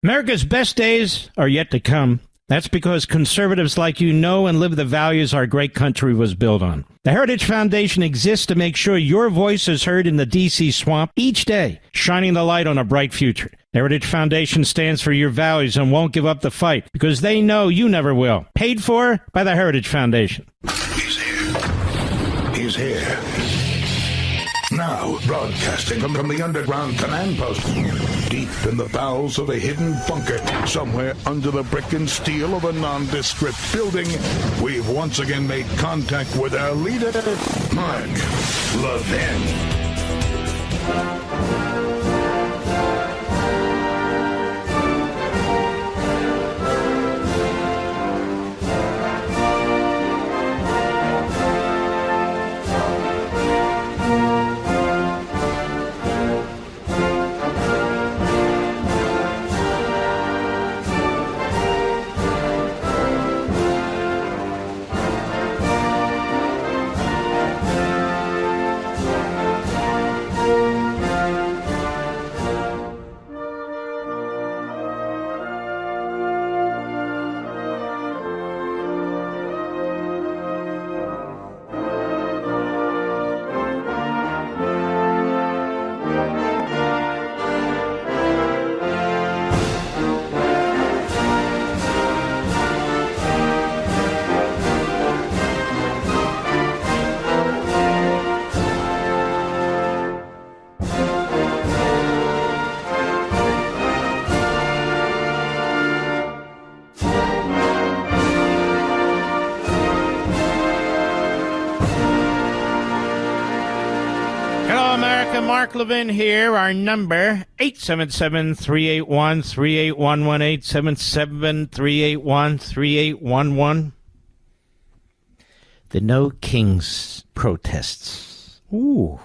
America's best days are yet to come. That's because conservatives like you know and live the values our great country was built on. The Heritage Foundation exists to make sure your voice is heard in the D.C. swamp each day, shining the light on a bright future. The Heritage Foundation stands for your values and won't give up the fight because they know you never will. Paid for by the Heritage Foundation. He's here. He's here. Now, broadcasting from the underground command post, deep in the bowels of a hidden bunker, somewhere under the brick and steel of a nondescript building, we've once again made contact with our leader, Mark Levin. Mark Levin here. Our number, 877-381-3811, 877-381-3811. The No Kings protests. Ooh.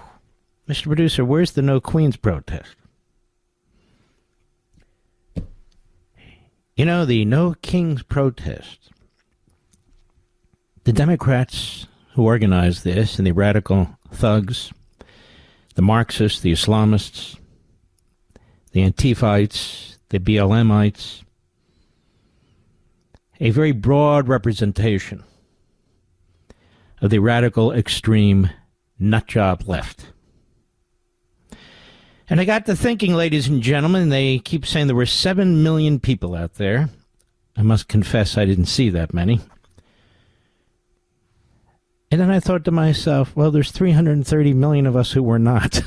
Mr. Producer, where's the No Queens protest? You know, the No Kings protest, the Democrats who organized this and the radical thugs, the Marxists, the Islamists, the Antifites, the BLMites, a very broad representation of the radical, extreme, nutjob left. And I got to thinking, ladies and gentlemen, they keep saying there were 7 million people out there. I must confess I didn't see that many. And then I thought to myself, well, there's 330 million of us who were not,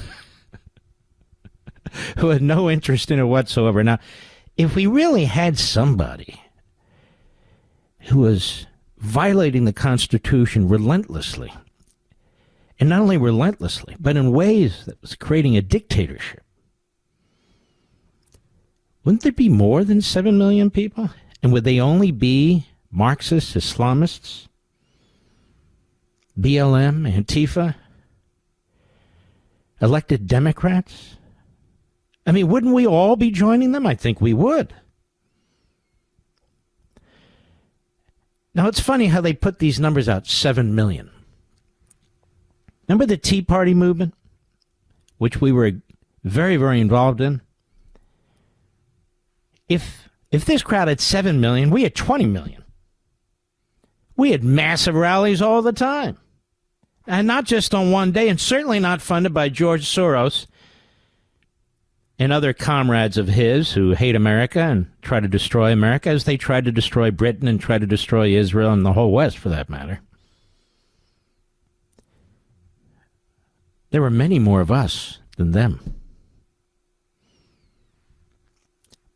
who had no interest in it whatsoever. Now, if we really had somebody who was violating the Constitution relentlessly, and not only relentlessly, but in ways that was creating a dictatorship, wouldn't there be more than 7 million people? And would they only be Marxists, Islamists, BLM, Antifa, elected Democrats? I mean, wouldn't we all be joining them? I think we would. Now, it's funny how they put these numbers out, 7 million. Remember the Tea Party movement, which we were very, very involved in? If this crowd had 7 million, we had 20 million. We had massive rallies all the time. And not just on one day, and certainly not funded by George Soros and other comrades of his who hate America and try to destroy America, as they tried to destroy Britain and try to destroy Israel and the whole West, for that matter. There were many more of us than them.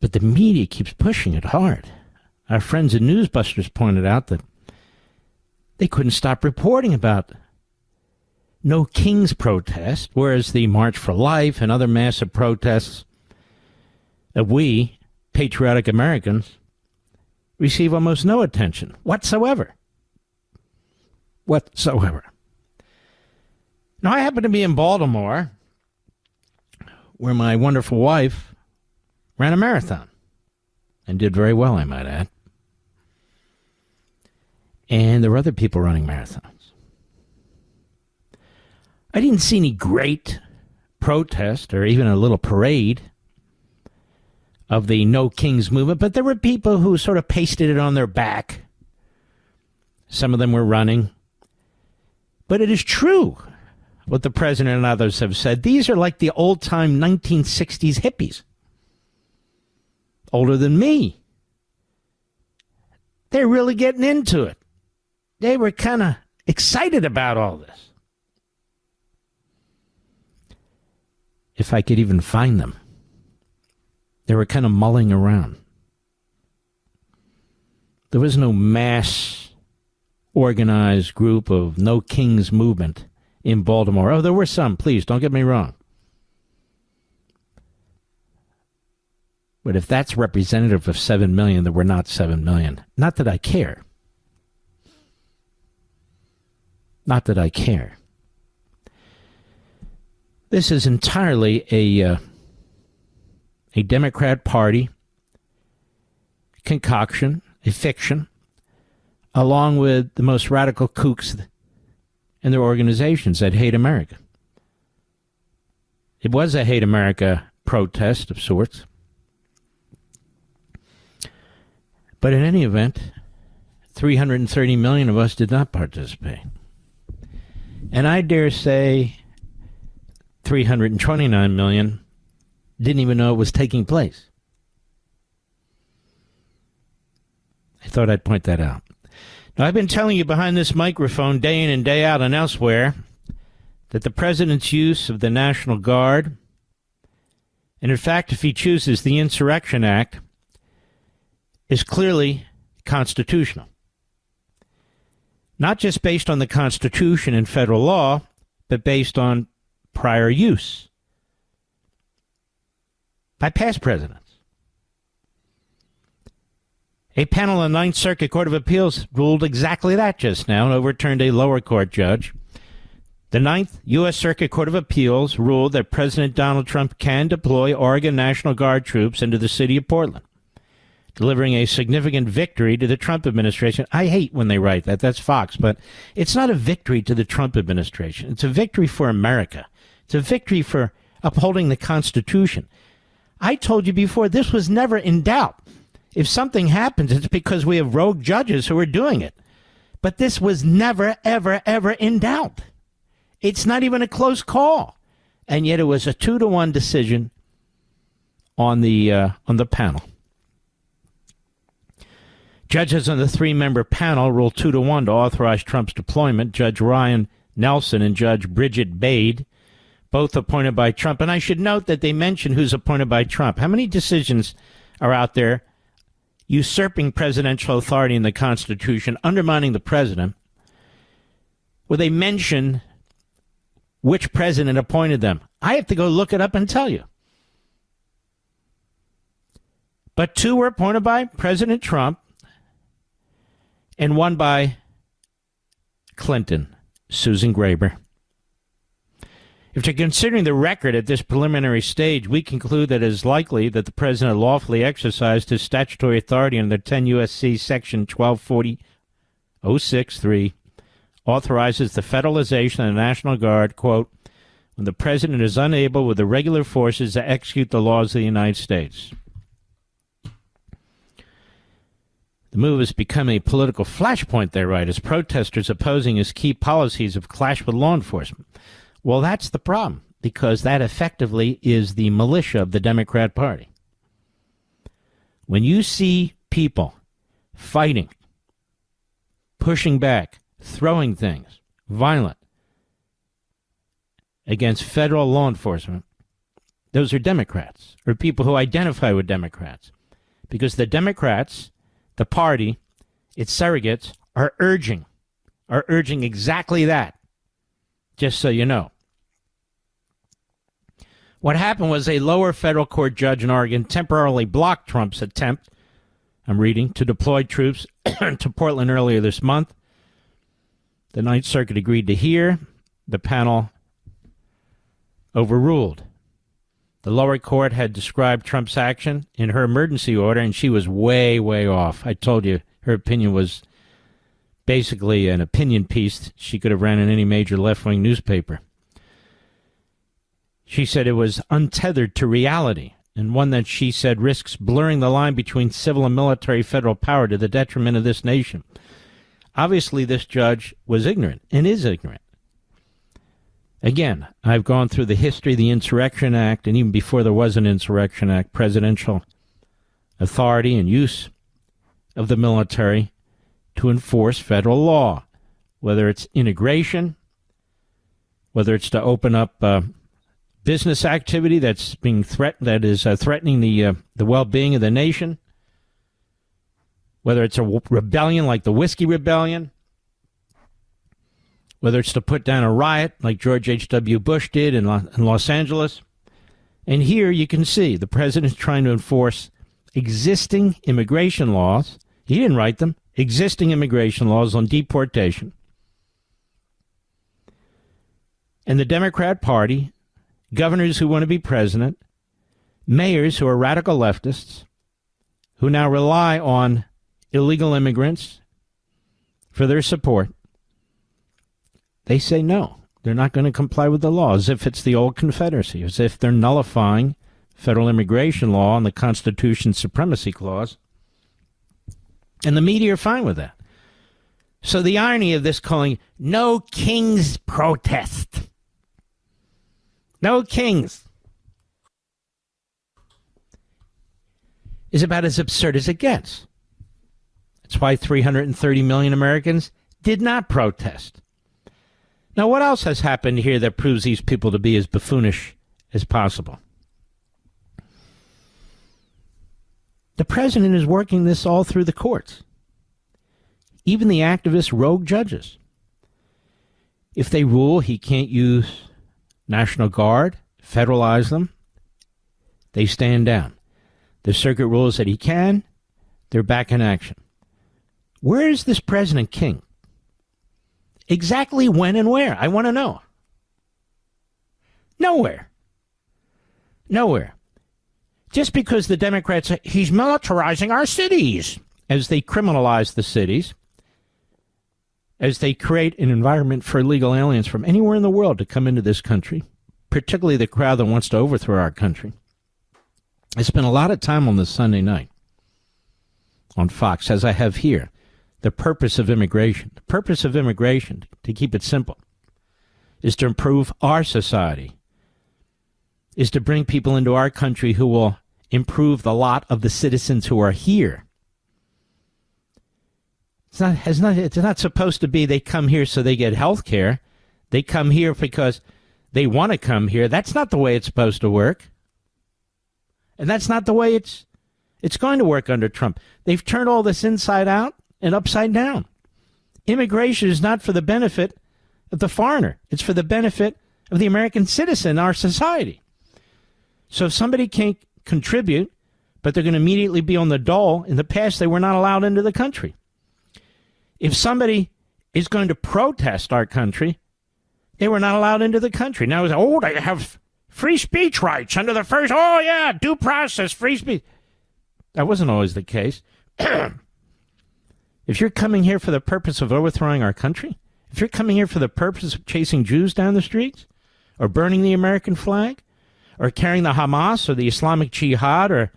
But the media keeps pushing it hard. Our friends at Newsbusters pointed out that they couldn't stop reporting about No Kings protest, whereas the March for Life and other massive protests that we, patriotic Americans, receive almost no attention whatsoever. Whatsoever. Now, I happen to be in Baltimore, where my wonderful wife ran a marathon, and did very well, I might add. And there were other people running marathons. I didn't see any great protest or even a little parade. of the No Kings movement, but there were people who sort of pasted it on their back. Some of them were running. But it is true what the president and others have said. These are like the old-time 1960s hippies. Older than me. They're really getting into it. They were kind of excited about all this. If I could even find them. They were kind of mulling around. There was no mass organized group of No Kings movement in Baltimore. Oh, there were some, please, don't get me wrong. But if that's representative of 7 million, there were not 7 million. Not that I care. Not that I care. This is entirely a Democrat Party concoction, a fiction, along with the most radical kooks in their organizations that hate America. It was a hate America protest of sorts. But in any event, 330 million of us did not participate. And I dare say 329 million didn't even know it was taking place. I thought I'd point that out. Now, I've been telling you behind this microphone day in and day out and elsewhere that the president's use of the National Guard, and in fact, if he chooses the Insurrection Act, is clearly constitutional. Not just based on the Constitution and federal law, but based on prior use by past presidents. A panel of the Ninth Circuit Court of Appeals ruled exactly that just now and overturned a lower court judge. The Ninth U.S. Circuit Court of Appeals ruled that President Donald Trump can deploy Oregon National Guard troops into the city of Portland, delivering a significant victory to the Trump administration. I hate when they write that. That's Fox. But it's not a victory to the Trump administration. It's a victory for America. It's a victory for upholding the Constitution. I told you before, this was never in doubt. If something happens, it's because we have rogue judges who are doing it. But this was never, ever, ever in doubt. It's not even a close call. And yet it was a 2-1 decision on the panel. Judges on the 3-member panel ruled 2-1 to authorize Trump's deployment. Judge Ryan Nelson and Judge Bridget Bade, both appointed by Trump. And I should note that they mention who's appointed by Trump. How many decisions are out there usurping presidential authority in the Constitution, undermining the president, where they mention which president appointed them? I have to go look it up and tell you. But 2 were appointed by President Trump, and 1 by Clinton, Susan Graber. If you're considering the record at this preliminary stage, we conclude that it is likely that the president lawfully exercised his statutory authority under 10 U.S.C. Section 1240-06-3, authorizes the federalization of the National Guard, quote, when the president is unable with the regular forces to execute the laws of the United States. The move has become a political flashpoint, they write, as protesters opposing his key policies have clashed with law enforcement. Well, that's the problem, because that effectively is the militia of the Democrat Party. When you see people fighting, pushing back, throwing things, violent, against federal law enforcement, those are Democrats, or people who identify with Democrats. Because the Democrats, the party, its surrogates, are urging exactly that, just so you know. What happened was a lower federal court judge in Oregon temporarily blocked Trump's attempt, I'm reading, to deploy troops to Portland earlier this month. The Ninth Circuit agreed to hear. The panel overruled. The lower court had described Trump's action in her emergency order, and she was way, way off. I told you her opinion was basically an opinion piece she could have ran in any major left-wing newspaper. She said it was untethered to reality and one that she said risks blurring the line between civil and military federal power to the detriment of this nation. Obviously, this judge was ignorant and is ignorant. Again, I've gone through the history of the Insurrection Act, and even before there was an Insurrection Act, presidential authority and use of the military to enforce federal law, whether it's integration, whether it's to open up business activity that's being that is threatening the well-being of the nation, whether it's a rebellion like the Whiskey Rebellion, whether it's to put down a riot like George H.W. Bush did in Los Angeles. And here you can see the president's trying to enforce existing immigration laws. He didn't write them. Existing immigration laws on deportation. And the Democrat Party, governors who want to be president, mayors who are radical leftists, who now rely on illegal immigrants for their support, they say no. They're not going to comply with the law, as if it's the old Confederacy, as if they're nullifying federal immigration law and the Constitution's Supremacy Clause. And the media are fine with that. So the irony of this calling No Kings protest. No Kings is about as absurd as it gets. That's why 330 million Americans did not protest. Now, what else has happened here that proves these people to be as buffoonish as possible? The president is working this all through the courts. Even the activist rogue judges. If they rule he can't use National Guard, federalize them, they stand down. The circuit rules that he can, they're back in action. Where is this President King? Exactly when and where? I want to know. Nowhere. Nowhere. Just because the Democrats say he's militarizing our cities, as they criminalize the cities, as they create an environment for illegal aliens from anywhere in the world to come into this country, particularly the crowd that wants to overthrow our country. I spent a lot of time on this Sunday night on Fox, as I have here, the purpose of immigration. The purpose of immigration, to keep it simple, is to improve our society, is to bring people into our country who will improve the lot of the citizens who are here. It's not supposed to be they come here so they get health care. They come here because they want to come here. That's not the way it's supposed to work. And that's not the way it's going to work under Trump. They've turned all this inside out and upside down. Immigration is not for the benefit of the foreigner. It's for the benefit of the American citizen, our society. So if somebody can't contribute, but they're going to immediately be on the dole, in the past they were not allowed into the country. If somebody is going to protest our country, they were not allowed into the country. Now, they have free speech rights under the first, due process, free speech. That wasn't always the case. If you're coming here for the purpose of overthrowing our country, if you're coming here for the purpose of chasing Jews down the streets, or burning the American flag, or carrying the Hamas or the Islamic Jihad or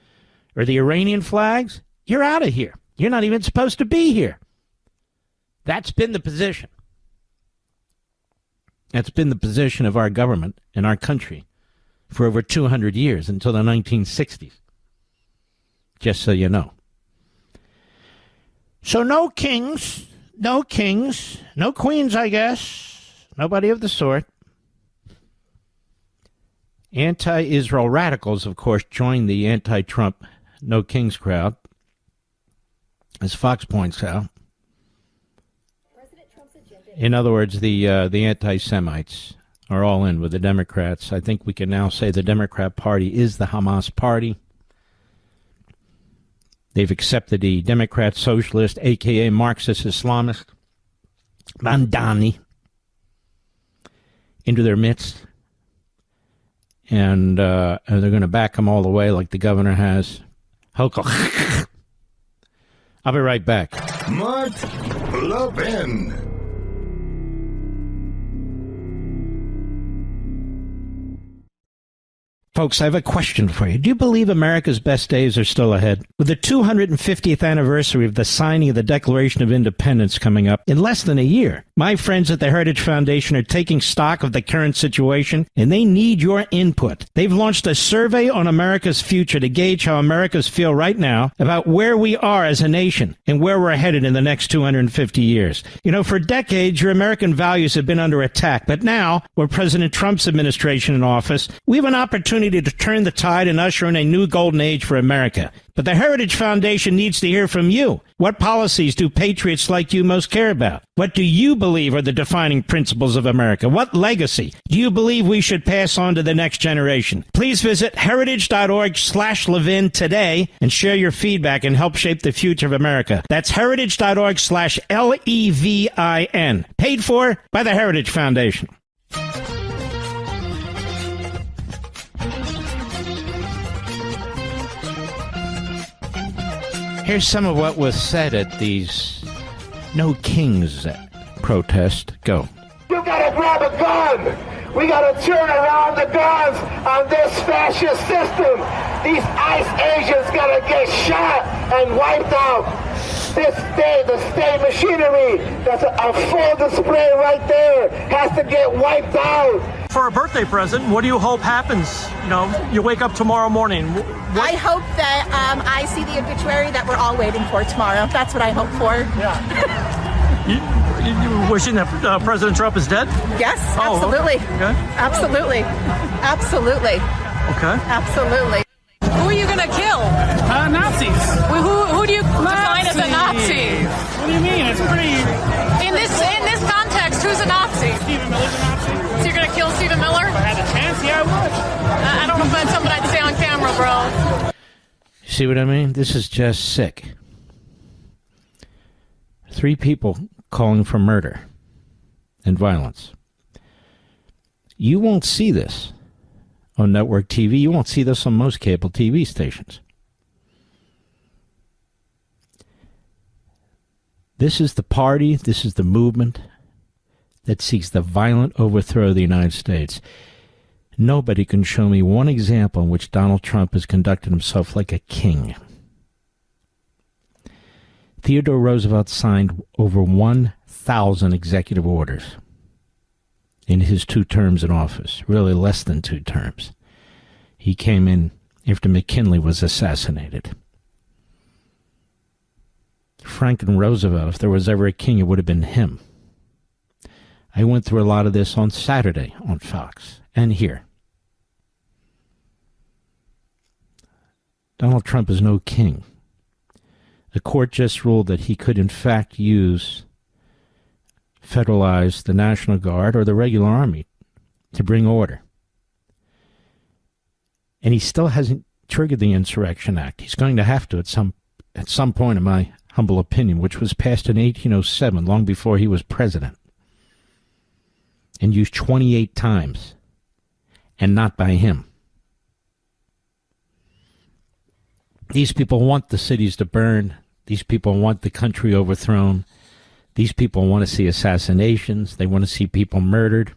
the Iranian flags, you're out of here. You're not even supposed to be here. That's been the position. That's been the position of our government and our country for over 200 years, until the 1960s. Just so you know. So no kings, no queens, I guess. Nobody of the sort. Anti-Israel radicals, of course, joined the anti-Trump no kings crowd, as Fox points out. In other words, the anti-Semites are all in with the Democrats. I think we can now say the Democrat Party is the Hamas party. They've accepted the Democrat Socialist, a.k.a. Marxist-Islamist Mamdani, into their midst. And they're going to back him all the way like the governor has. I'll be right back. Mark Levin. Folks, I have a question for you. Do you believe America's best days are still ahead? With the 250th anniversary of the signing of the Declaration of Independence coming up in less than a year, my friends at the Heritage Foundation are taking stock of the current situation, and they need your input. They've launched a survey on America's future to gauge how Americans feel right now about where we are as a nation and where we're headed in the next 250 years. You know, for decades, your American values have been under attack, but now, with President Trump's administration in office, we have an opportunity to turn the tide and usher in a new golden age for America. But the Heritage Foundation needs to hear from you. What policies do patriots like you most care about? What do you believe are the defining principles of America? What legacy do you believe we should pass on to the next generation? Please visit heritage.org/Levin today and share your feedback and help shape the future of America. That's heritage.org/LEVIN. Paid for by the Heritage Foundation. Here's some of what was said at these No Kings protest. Go. You gotta grab a gun. We gotta turn around the guns on this fascist system. These ICE agents gotta get shot and wiped out. The state machinery, that's a full display right there, has to get wiped out. For a birthday present, what do you hope happens? You know, you wake up tomorrow morning. I hope that I see the obituary that we're all waiting for tomorrow. That's what I hope for. Yeah. you wishing that President Trump is dead? Yes, absolutely. Okay. Absolutely. Absolutely. Okay. Absolutely. Who are you going to kill? Nazis. Who do you define as a Nazi? What do you mean? It's pretty... In this context, who's a Nazi? Stephen Miller's a Nazi. So you're going to kill Stephen Miller? If I had a chance, yeah, I would. I don't know if that's something I'd say on camera, bro. See what I mean? This is just sick. 3 people calling for murder and violence. You won't see this on network TV. You won't see this on most cable TV stations. This is the party, this is the movement that seeks the violent overthrow of the United States. Nobody can show me one example in which Donald Trump has conducted himself like a king. Theodore Roosevelt signed over 1,000 executive orders in his 2 terms in office, really less than 2 terms. He came in after McKinley was assassinated. Franklin Roosevelt, if there was ever a king, it would have been him. I went through a lot of this on Saturday on Fox and here. Donald Trump is no king. The court just ruled that he could in fact federalize the National Guard or the regular army to bring order. And he still hasn't triggered the Insurrection Act. He's going to have to at some point, in my humble opinion, which was passed in 1807, long before he was president, and used 28 times, and not by him. These people want the cities to burn. These people want the country overthrown. These people want to see assassinations. They want to see people murdered.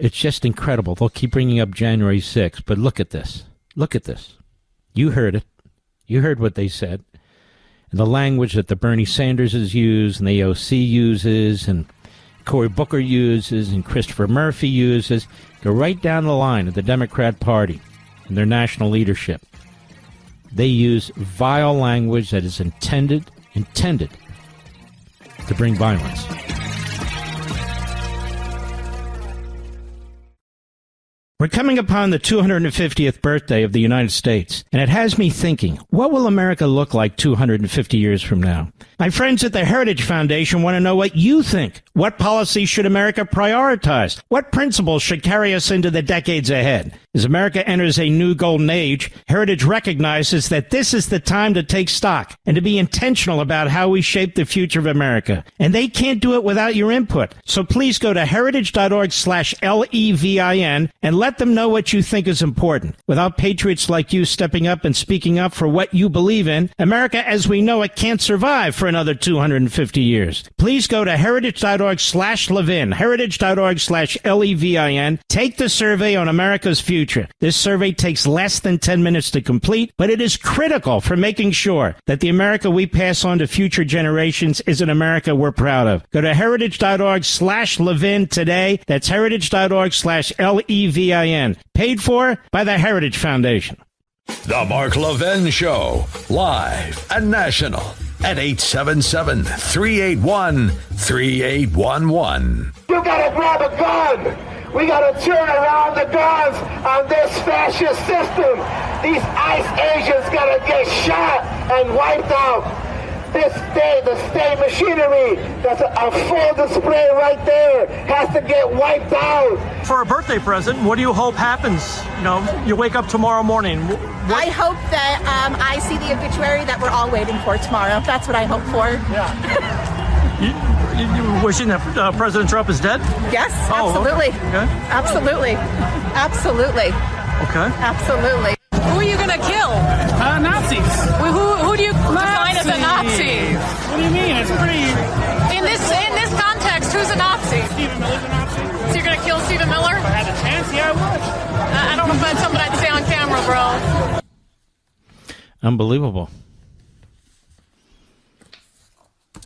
It's just incredible. They'll keep bringing up January 6th, but look at this. Look at this. You heard it. You heard what they said. And the language that the Bernie Sanders has used, and the AOC uses, and Cory Booker uses, and Christopher Murphy uses, go right down the line of the Democrat Party and their national leadership. They use vile language that is intended to bring violence. We're coming upon the 250th birthday of the United States, and it has me thinking, what will America look like 250 years from now? My friends at the Heritage Foundation want to know what you think. What policies should America prioritize? What principles should carry us into the decades ahead? As America enters a new golden age, Heritage recognizes that this is the time to take stock and to be intentional about how we shape the future of America. And they can't do it without your input. So please go to heritage.org/LEVIN and let them know what you think is important. Without patriots like you stepping up and speaking up for what you believe in, America as we know it can't survive for another 250 years. Please go to heritage.org/Levin, heritage.org/Levin. Take the survey on America's future. This survey takes less than 10 minutes to complete, but it is critical for making sure that the America we pass on to future generations is an America we're proud of. Go to heritage.org/Levin today. That's heritage.org/Levin. Paid for by the Heritage Foundation. The Mark Levin Show, live and national at 877-381-3811. You gotta grab a gun. We gotta turn around the guns on this fascist system. These ICE agents gotta get shot and wiped out. The state machinery, that's a full display right there, has to get wiped out. For a birthday present, what do you hope happens? You know, you wake up tomorrow morning. I hope that I see the obituary that we're all waiting for tomorrow. That's what I hope for. Yeah. you wishing that President Trump is dead? Yes, Oh, absolutely. okay. Absolutely. Absolutely. Okay. Absolutely. Who are you going to kill? Nazis. Who do you define as a Nazi? What do you mean? It's pretty. In this context, who's a Nazi? Stephen Miller's a Nazi. So you're going to kill Stephen Miller? If I had a chance, yeah, I would. I don't know if that's something I'd say on camera, bro. Unbelievable.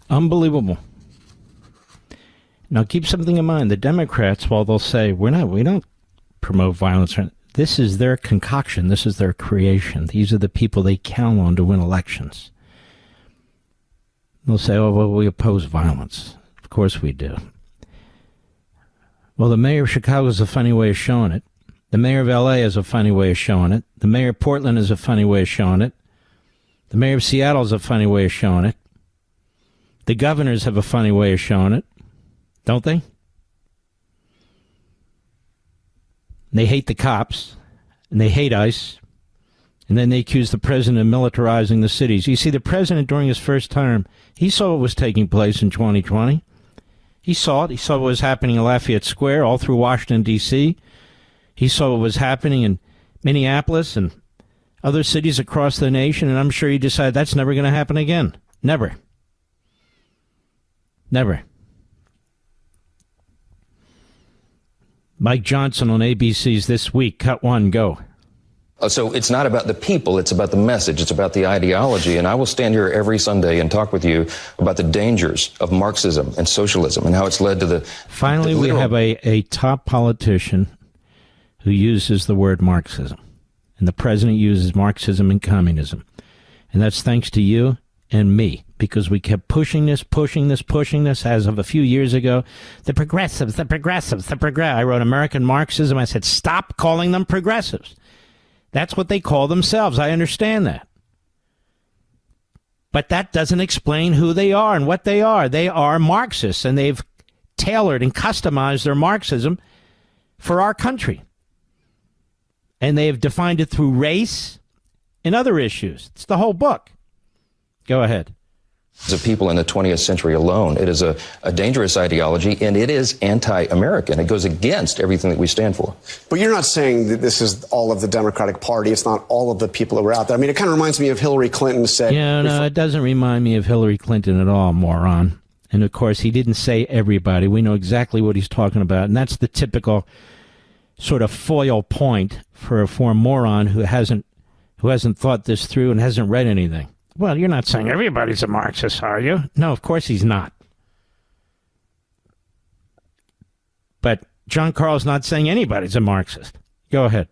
Unbelievable. Now keep something in mind. The Democrats, while they'll say we don't promote violence, this is their concoction. This is their creation. These are the people they count on to win elections. They'll say, oh, well, we oppose violence. Of course we do. Well, the mayor of Chicago is a funny way of showing it. The mayor of L.A. is a funny way of showing it. The mayor of Portland is a funny way of showing it. The mayor of Seattle is a funny way of showing it. The governors have a funny way of showing it, don't they? They hate the cops, and they hate ICE, and then they accuse the president of militarizing the cities. You see, the president, during his first term, he saw what was taking place in 2020. He saw it. He saw what was happening in Lafayette Square, all through Washington, D.C. He saw what was happening in Minneapolis and other cities across the nation, and I'm sure he decided that's never going to happen again. Never. Never. Mike Johnson on ABC's This Week. Cut one, go. So it's not about the people, it's about the message, it's about the ideology. And I will stand here every Sunday and talk with you about the dangers of Marxism and socialism and how it's led to the... Finally, we have a top politician who uses the word Marxism. And the president uses Marxism and communism. And that's thanks to you and me, because we kept pushing this as of a few years ago. The progressives. I wrote American Marxism. I said, stop calling them progressives. That's what they call themselves. I understand that. But that doesn't explain who they are and what they are. They are Marxists, and they've tailored and customized their Marxism for our country. And they have defined it through race and other issues. It's the whole book. Go ahead. The people in the 20th century alone. It is a dangerous ideology, and it is anti-American. It goes against everything that we stand for. But you're not saying that this is all of the Democratic Party. It's not all of the people who are out there. I mean, it kind of reminds me of Hillary Clinton said... Yeah, no, it doesn't remind me of Hillary Clinton at all, moron. And, of course, he didn't say everybody. We know exactly what he's talking about, and that's the typical sort of foil point for a moron who hasn't thought this through and hasn't read anything. Well, you're not saying everybody's a Marxist, are you? No, of course he's not. But John Carl's not saying anybody's a Marxist. Go ahead.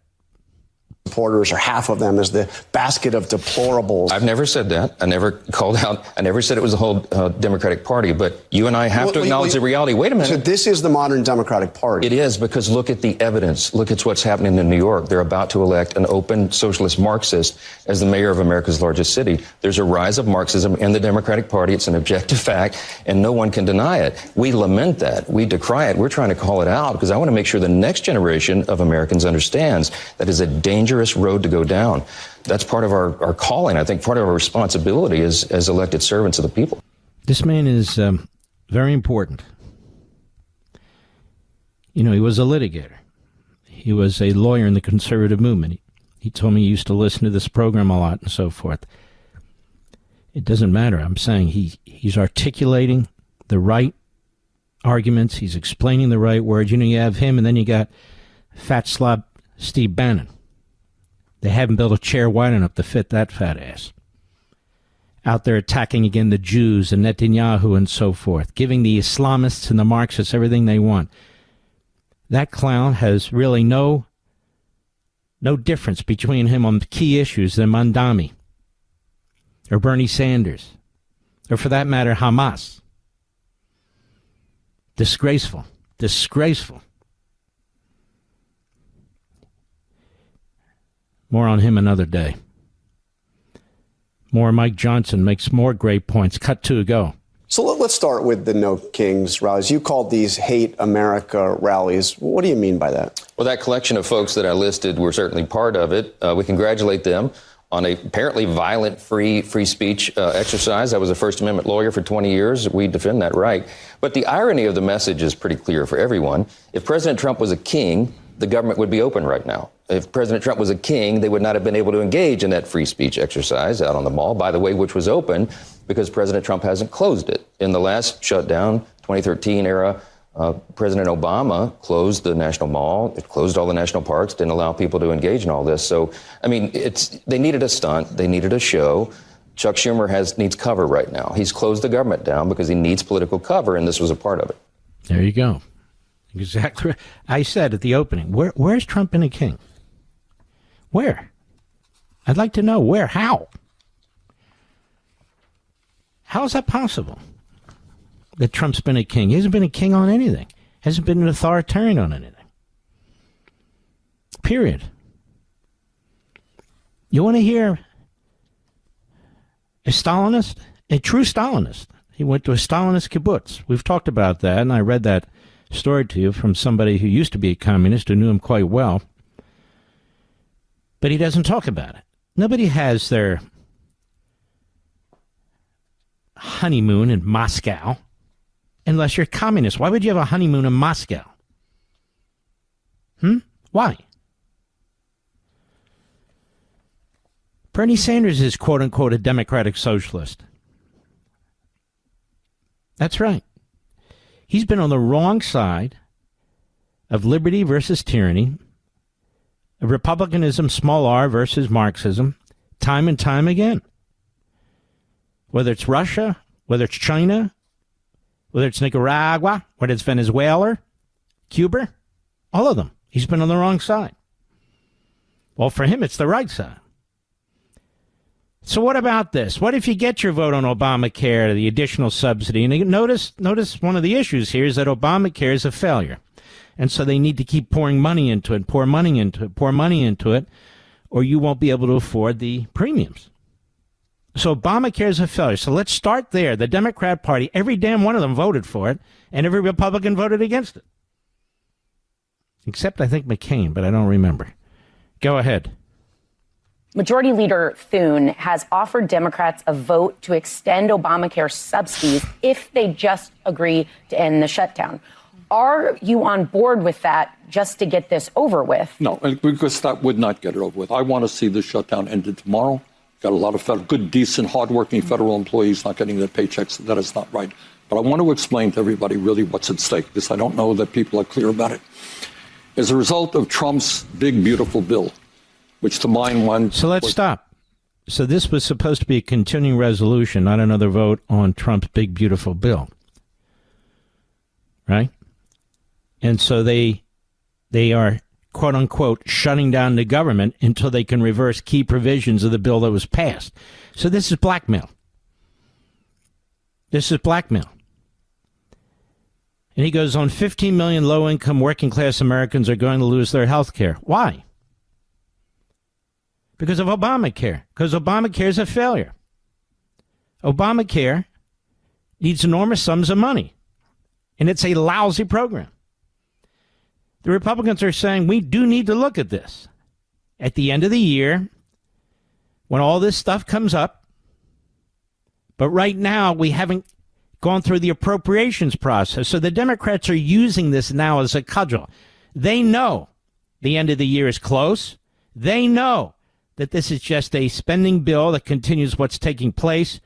Supporters, or half of them, as the basket of deplorables. I've never said that. I never called out. I never said it was the whole Democratic Party. But you and I have to acknowledge the reality. Wait a minute. So this is the modern Democratic Party. It is, because look at the evidence. Look at what's happening in New York. They're about to elect an open socialist Marxist as the mayor of America's largest city. There's a rise of Marxism in the Democratic Party. It's an objective fact, and no one can deny it. We lament that. We decry it. We're trying to call it out because I want to make sure the next generation of Americans understands that is a dangerous road to go down. That's part of our calling. I think part of our responsibility as elected servants of the people. This man is very important. You know, he was a litigator. He was a lawyer in the conservative movement. He told me he used to listen to this program a lot and so forth. It doesn't matter. I'm saying he's articulating the right arguments. He's explaining the right words. You have him, and then you got fat slob Steve Bannon. They haven't built a chair wide enough to fit that fat ass. Out there attacking again the Jews and Netanyahu and so forth, giving the Islamists and the Marxists everything they want. That clown has really no difference between him on key issues than Mamdani or Bernie Sanders, or for that matter, Hamas. Disgraceful. Disgraceful. More on him another day. More Mike Johnson makes more great points. Cut 2, go. So let's start with the No Kings rallies. You called these Hate America rallies. What do you mean by that? Well, that collection of folks that I listed were certainly part of it. We congratulate them on a apparently violent free speech exercise. I was a First Amendment lawyer for 20 years. We defend that right. But the irony of the message is pretty clear for everyone. If President Trump was a king, the government would be open right now. If President Trump was a king, they would not have been able to engage in that free speech exercise out on the mall, by the way, which was open because President Trump hasn't closed it. In the last shutdown, 2013 era, President Obama closed the National Mall. It closed all the national parks, didn't allow people to engage in all this. So, I mean, they needed a stunt. They needed a show. Chuck Schumer needs cover right now. He's closed the government down because he needs political cover, and this was a part of it. There you go. Exactly. I said at the opening, where's Trump been a king? Where? I'd like to know where. How? How is that possible? That Trump's been a king. He hasn't been a king on anything. Hasn't been an authoritarian on anything. Period. You want to hear a Stalinist? A true Stalinist. He went to a Stalinist kibbutz. We've talked about that, and I read that story to you from somebody who used to be a communist who knew him quite well. But he doesn't talk about it. Nobody has their honeymoon in Moscow unless you're communist. Why would you have a honeymoon in Moscow? Why? Bernie Sanders is, quote-unquote, a democratic socialist. That's right. He's been on the wrong side of liberty versus tyranny, of republicanism, small r, versus Marxism, time and time again. Whether it's Russia, whether it's China, whether it's Nicaragua, whether it's Venezuela, Cuba, all of them. He's been on the wrong side. Well, for him, it's the right side. So what about this? What if you get your vote on Obamacare, the additional subsidy? And notice one of the issues here is that Obamacare is a failure. And so they need to keep pouring money into it, pour money into it, or you won't be able to afford the premiums. So Obamacare is a failure. So let's start there. The Democrat Party, every damn one of them voted for it, and every Republican voted against it. Except, I think, McCain, but I don't remember. Go ahead. Majority Leader Thune has offered Democrats a vote to extend Obamacare subsidies if they just agree to end the shutdown. Are you on board with that just to get this over with? No, because that would not get it over with. I want to see the shutdown ended tomorrow. Got a lot of good, decent, hardworking federal employees not getting their paychecks. That is not right. But I want to explain to everybody really what's at stake, because I don't know that people are clear about it. As a result of Trump's big, beautiful bill, which to mine one... So let's stop. So this was supposed to be a continuing resolution, not another vote on Trump's big, beautiful bill. Right? And so they are, quote unquote, shutting down the government until they can reverse key provisions of the bill that was passed. So this is blackmail. This is blackmail. And he goes on, 15 million low-income working-class Americans are going to lose their health care. Why? Because of Obamacare. Because Obamacare is a failure. Obamacare needs enormous sums of money. And it's a lousy program. The Republicans are saying we do need to look at this. At the end of the year, when all this stuff comes up, but right now we haven't gone through the appropriations process. So the Democrats are using this now as a cudgel. They know the end of the year is close. They know that this is just a spending bill that continues what's taking place.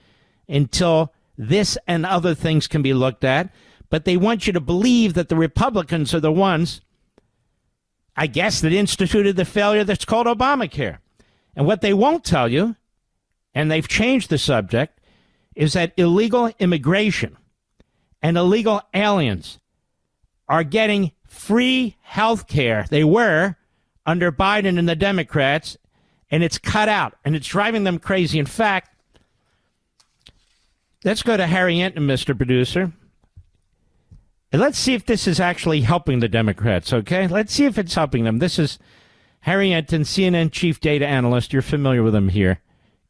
until this and other things can be looked at. But they want you to believe that the Republicans are the ones, I guess, that instituted the failure that's called Obamacare. And what they won't tell you, and they've changed the subject, is that illegal immigration and illegal aliens are getting free health care. They were under Biden and the Democrats, and it's cut out, and it's driving them crazy. In fact, let's go to Harry Enton, Mr. Producer. And let's see if this is actually helping the Democrats, okay? Let's see if it's helping them. This is Harry Enton, CNN chief data analyst. You're familiar with him here.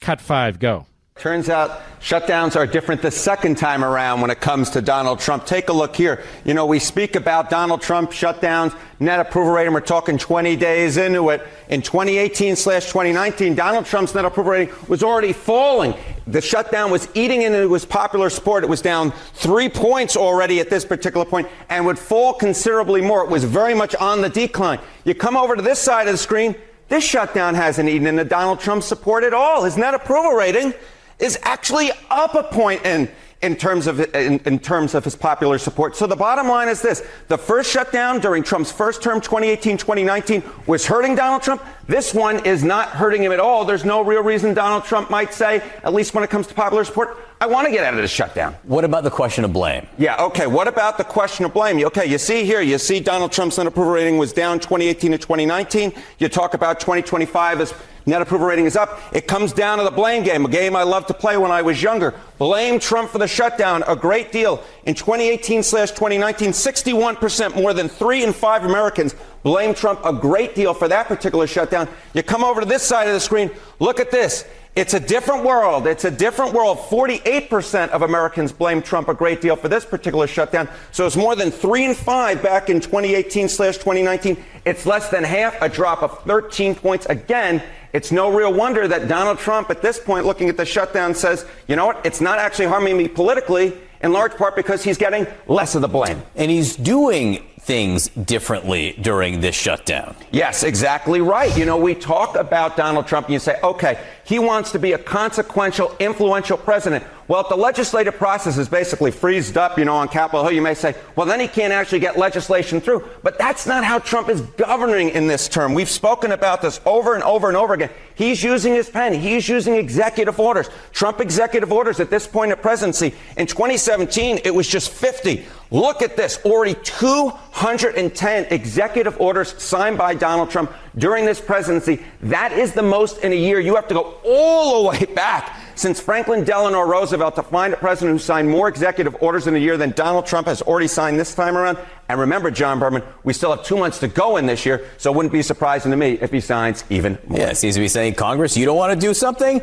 Cut 5, go. Turns out shutdowns are different the second time around when it comes to Donald Trump. Take a look here. You know, we speak about Donald Trump shutdowns, net approval rating. We're talking 20 days into it. In 2018/2019, Donald Trump's net approval rating was already falling. The shutdown was eating into his popular support. It was down 3 points already at this particular point and would fall considerably more. It was very much on the decline. You come over to this side of the screen. This shutdown hasn't eaten into Donald Trump's support at all. His net approval rating is actually up a point in terms of his popular support. So the bottom line is this. The first shutdown during Trump's first term, 2018-2019, was hurting Donald Trump. This one is not hurting him at all. There's no real reason Donald Trump might say, at least when it comes to popular support, I want to get out of this shutdown. What about the question of blame? Yeah, okay. What about the question of blame? Okay, you see here, you see Donald Trump's net approval rating was down 2018 to 2019. You talk about 2025 as net approval rating is up. It comes down to the blame game, a game I loved to play when I was younger. Blame Trump for the shutdown, a great deal. In 2018/2019, 61%, more than 3 in 5 Americans blame Trump a great deal for that particular shutdown. You come over to this side of the screen, look at this. It's a different world. It's a different world. 48% of Americans blame Trump a great deal for this particular shutdown. So it's more than 3 in 5 back in 2018/2019. It's less than half, a drop of 13 points. Again, it's no real wonder that Donald Trump at this point, looking at the shutdown, says, you know what, it's not actually harming me politically, in large part because he's getting less of the blame. And he's doing things differently during this shutdown. Yes, exactly right. You know, we talk about Donald Trump and you say, okay, he wants to be a consequential, influential president. Well, if the legislative process is basically freezed up, you know, on Capitol Hill, you may say, well, then he can't actually get legislation through. But that's not how Trump is governing in this term. We've spoken about this over and over and over again. He's using his pen. He's using executive orders. Trump executive orders at this point of presidency. In 2017, it was just 50. Look at this. Already 210 executive orders signed by Donald Trump during this presidency. That is the most in a year. You have to go all the way back since Franklin Delano Roosevelt to find a president who signed more executive orders in a year than Donald Trump has already signed this time around. And remember, John Berman, we still have 2 months to go in this year, so it wouldn't be surprising to me if he signs even more. Yeah, seems to be saying, Congress, you don't want to do something?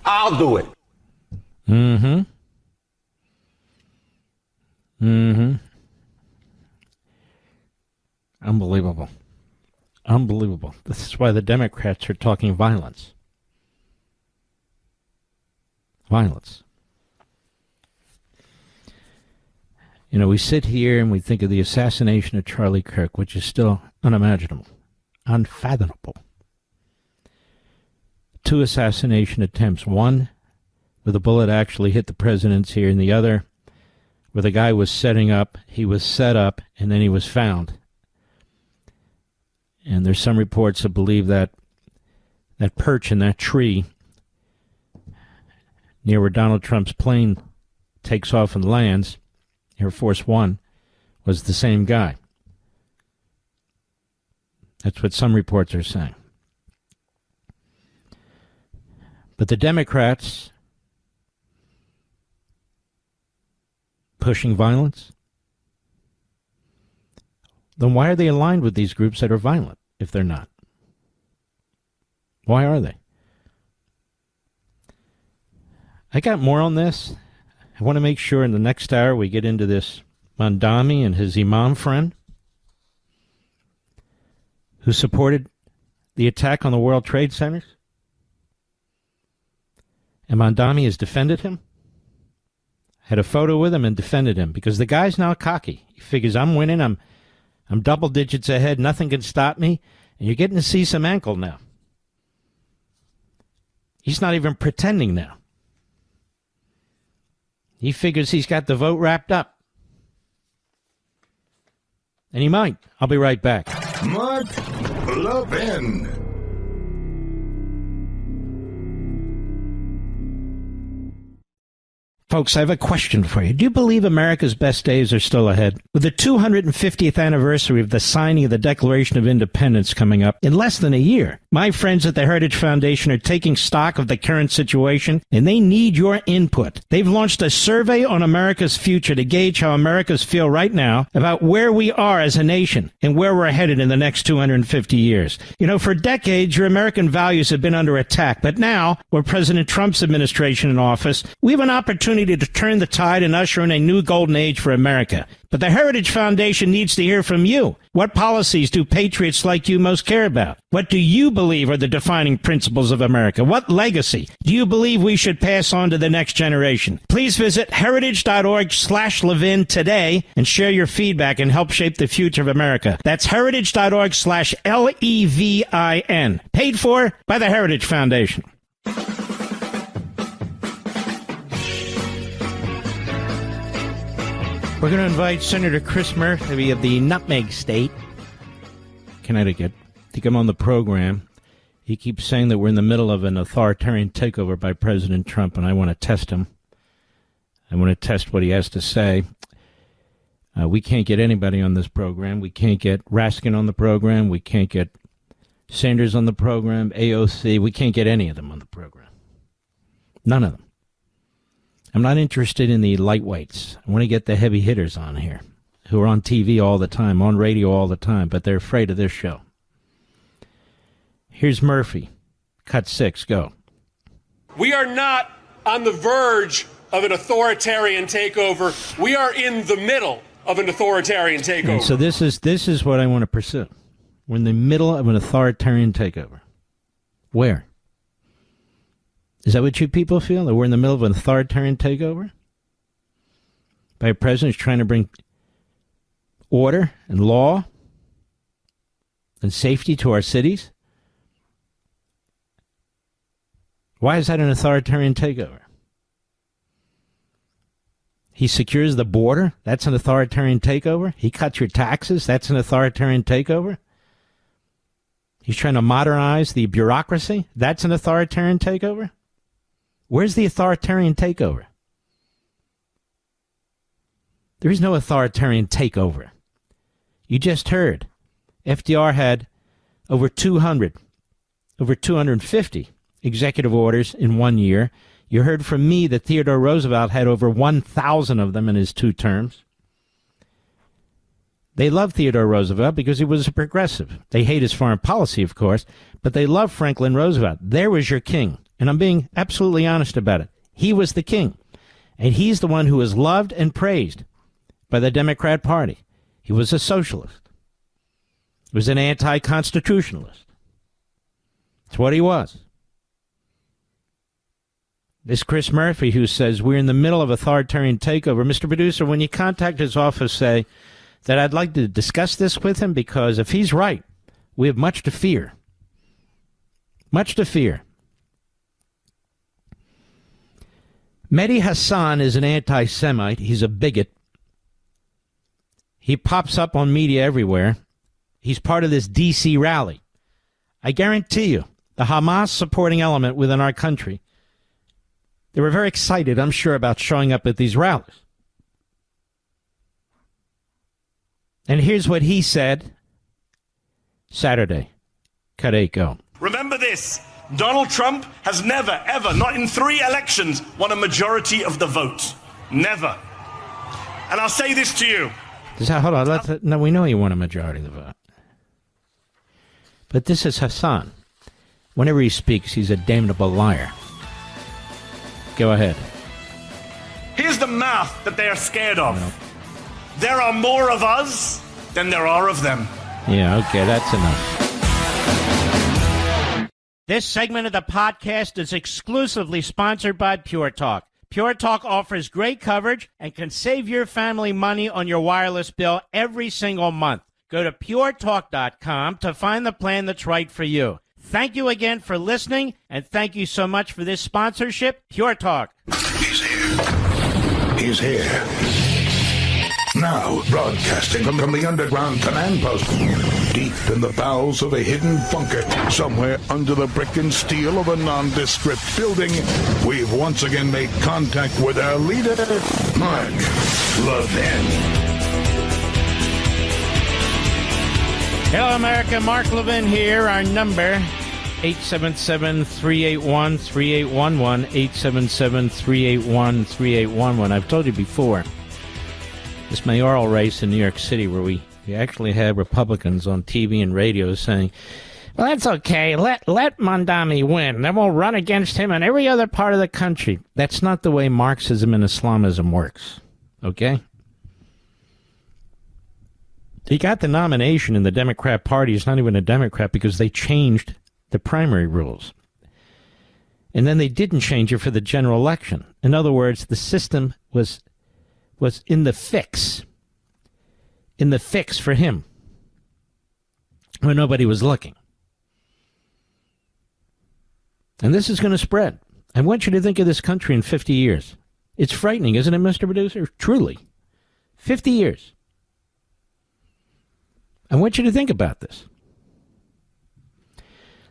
I'll do it. Mm-hmm. Mm-hmm. Unbelievable. Unbelievable. This is why the Democrats are talking violence. Violence. You know, we sit here and we think of the assassination of Charlie Kirk, which is still unimaginable, unfathomable. 2 assassination attempts, one where the bullet actually hit the president's ear, and the other where the guy was setting up, he was set up, and then he was found. And there's some reports that believe that that perch in that tree near where Donald Trump's plane takes off and lands, Air Force One, was the same guy. That's what some reports are saying. But the Democrats pushing violence, then why are they aligned with these groups that are violent if they're not? Why are they? I got more on this. I want to make sure in the next hour we get into this Mamdani and his Imam friend who supported the attack on the World Trade Centers. And Mamdani has defended him. Had a photo with him and defended him because the guy's now cocky. He figures, I'm winning, I'm double digits ahead, nothing can stop me, and you're getting to see some ankle now. He's not even pretending now. He figures he's got the vote wrapped up. And he might. I'll be right back. Mark Levin. Folks, I have a question for you. Do you believe America's best days are still ahead? With the 250th anniversary of the signing of the Declaration of Independence coming up in less than a year, my friends at the Heritage Foundation are taking stock of the current situation, and they need your input. They've launched a survey on America's future to gauge how Americans feel right now about where we are as a nation and where we're headed in the next 250 years. You know, for decades, your American values have been under attack, but now, with President Trump's administration in office, we have an opportunity to turn the tide and usher in a new golden age for America. But the Heritage Foundation needs to hear from you. What policies do patriots like you most care about? What do you believe are the defining principles of America? What legacy do you believe we should pass on to the next generation? Please visit heritage.org/Levin today and share your feedback and help shape the future of America. That's heritage.org/LEVIN. Paid for by the Heritage Foundation. We're going to invite Senator Chris Murphy of the Nutmeg State, Connecticut, to come on the program. He keeps saying that we're in the middle of an authoritarian takeover by President Trump, and I want to test him. I want to test what he has to say. We can't get anybody on this program. We can't get Raskin on the program. We can't get Sanders on the program, AOC. We can't get any of them on the program. None of them. I'm not interested in the lightweights. I want to get the heavy hitters on here who are on TV all the time, on radio all the time, but they're afraid of this show. Here's Murphy. Cut 6, go. We are not on the verge of an authoritarian takeover. We are in the middle of an authoritarian takeover. And so this is what I want to pursue. We're in the middle of an authoritarian takeover. Where? Is that what you people feel? That we're in the middle of an authoritarian takeover? By a president who's trying to bring order and law and safety to our cities? Why is that an authoritarian takeover? He secures the border? That's an authoritarian takeover? He cuts your taxes? That's an authoritarian takeover? He's trying to modernize the bureaucracy? That's an authoritarian takeover? Where's the authoritarian takeover? There is no authoritarian takeover. You just heard FDR had over 250 executive orders in 1 year. You heard from me that Theodore Roosevelt had over 1,000 of them in his 2 terms. They love Theodore Roosevelt because he was a progressive. They hate his foreign policy, of course, but they love Franklin Roosevelt. There was your king. And I'm being absolutely honest about it. He was the king. And he's the one who was loved and praised by the Democrat Party. He was a socialist. He was an anti-constitutionalist. That's what he was. This Chris Murphy who says we're in the middle of authoritarian takeover. Mr. Producer, when you contact his office, say that I'd like to discuss this with him because if he's right, we have much to fear. Much to fear. Mehdi Hassan is an anti-Semite. He's a bigot. He pops up on media everywhere. He's part of this D.C. rally. I guarantee you, the Hamas supporting element within our country, they were very excited, I'm sure, about showing up at these rallies. And here's what he said Saturday. Cut 8, go. Remember this. Donald Trump has never, ever, not in 3 elections, won a majority of the vote. Never. And I'll say this to you. Hold on. No, we know he won a majority of the vote. But this is Hassan. Whenever he speaks, he's a damnable liar. Go ahead. Here's the math that they are scared of. There are more of us than there are of them. Yeah, okay, that's enough. This segment of the podcast is exclusively sponsored by Pure Talk. Pure Talk offers great coverage and can save your family money on your wireless bill every single month. Go to puretalk.com to find the plan that's right for you. Thank you again for listening, and thank you so much for this sponsorship, Pure Talk. is here. Now, broadcasting from the underground command post, deep in the bowels of a hidden bunker, somewhere under the brick and steel of a nondescript building, we've once again made contact with our leader, Mark Levin. Hello, America. Mark Levin here. Our number, 877-381-3811, 877-381-3811. I've told you before, this mayoral race in New York City where we actually had Republicans on TV and radio saying, well, that's okay. Let Mamdani win. Then we'll run against him in every other part of the country. That's not the way Marxism and Islamism works. Okay? He got the nomination in the Democrat Party. He's not even a Democrat because they changed the primary rules. And then they didn't change it for the general election. In other words, the system was in the fix for him when nobody was looking. And this is going to spread. I want you to think of this country in 50 years. It's frightening, isn't it, Mr. Producer? Truly. 50 years. I want you to think about this.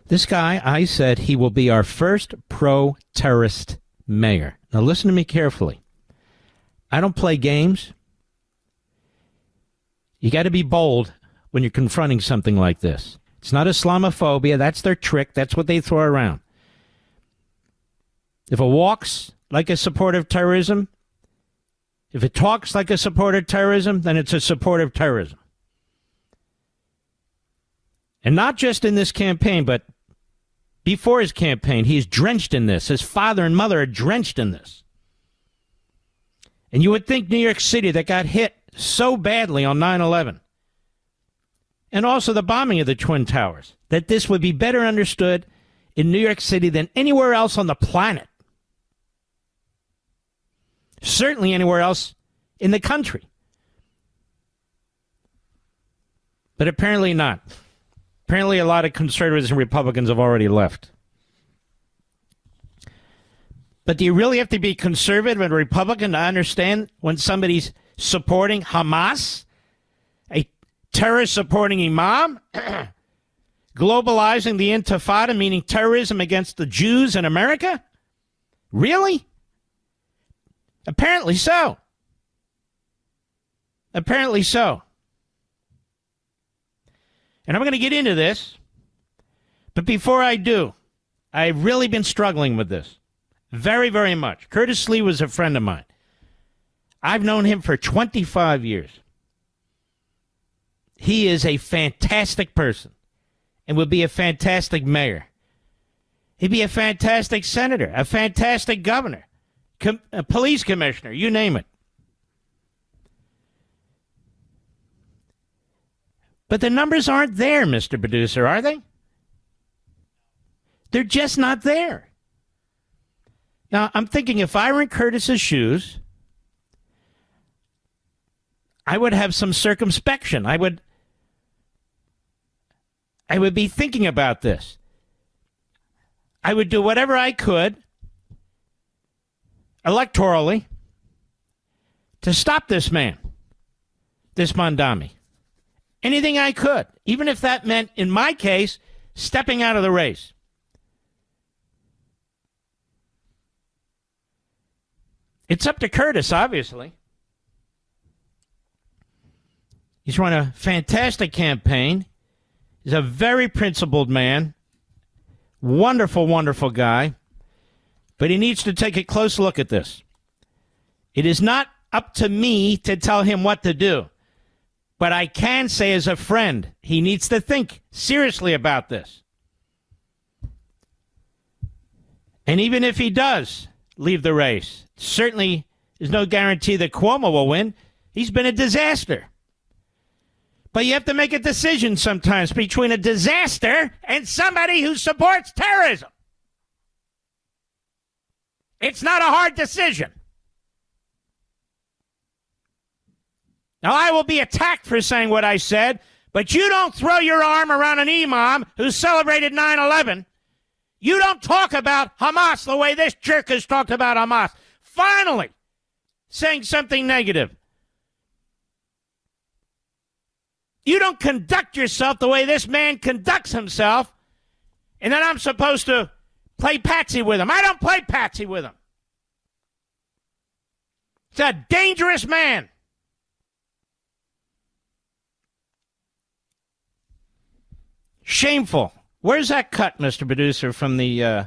This guy, I said he will be our first pro-terrorist mayor. Now listen to me carefully. I don't play games. You got to be bold when you're confronting something like this. It's not Islamophobia. That's their trick. That's what they throw around. If it walks like a supporter of terrorism, if it talks like a supporter of terrorism, then it's a supporter of terrorism. And not just in this campaign, but before his campaign, he's drenched in this. His father and mother are drenched in this. And you would think New York City, that got hit so badly on 9/11, and also the bombing of the Twin Towers, that this would be better understood in New York City than anywhere else on the planet. Certainly anywhere else in the country. But apparently not. Apparently a lot of conservatives and Republicans have already left. But do you really have to be conservative and Republican to understand when somebody's supporting Hamas, a terrorist-supporting imam, globalizing the Intifada, meaning terrorism against the Jews in America? Really? Apparently so. Apparently so. And I'm going to get into this, but before I do, I've really been struggling with this. Very, very much. Curtis Lee was a friend of mine. I've known him for 25 years. He is a fantastic person and would be a fantastic mayor. He'd be a fantastic senator, a fantastic governor, a police commissioner, you name it. But the numbers aren't there, Mr. Producer, are they? They're just not there. Now, I'm thinking if I were in Curtis's shoes, I would have some circumspection. I would be thinking about this. I would do whatever I could electorally to stop this man, this Mamdani. Anything I could, even if that meant, in my case, stepping out of the race. It's up to Curtis, obviously. He's run a fantastic campaign. He's a very principled man. Wonderful, wonderful guy. But he needs to take a close look at this. It is not up to me to tell him what to do. But I can say as a friend, he needs to think seriously about this. And even if he does leave the race, certainly there's no guarantee that Cuomo will win. He's been a disaster. But you have to make a decision sometimes between a disaster and somebody who supports terrorism. It's not a hard decision. Now, I will be attacked for saying what I said, but you don't throw your arm around an imam who celebrated 9/11. You don't talk about Hamas the way this jerk has talked about Hamas. Finally, saying something negative. You don't conduct yourself the way this man conducts himself, and then I'm supposed to play patsy with him. I don't play patsy with him. It's a dangerous man. Shameful. Where's that cut, Mr. Producer, from the...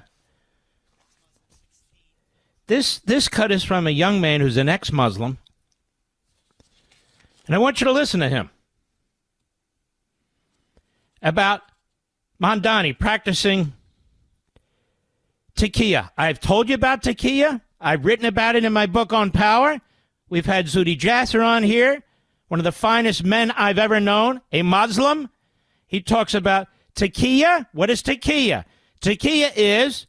This cut is from a young man who's an ex-Muslim. And I want you to listen to him. About Mamdani practicing taqiyya. I've told you about taqiyya. I've written about it in my book on power. We've had Zuhdi Jasser on here, one of the finest men I've ever known, a Muslim. He talks about taqiyya. What is taqiyya? Taqiyya is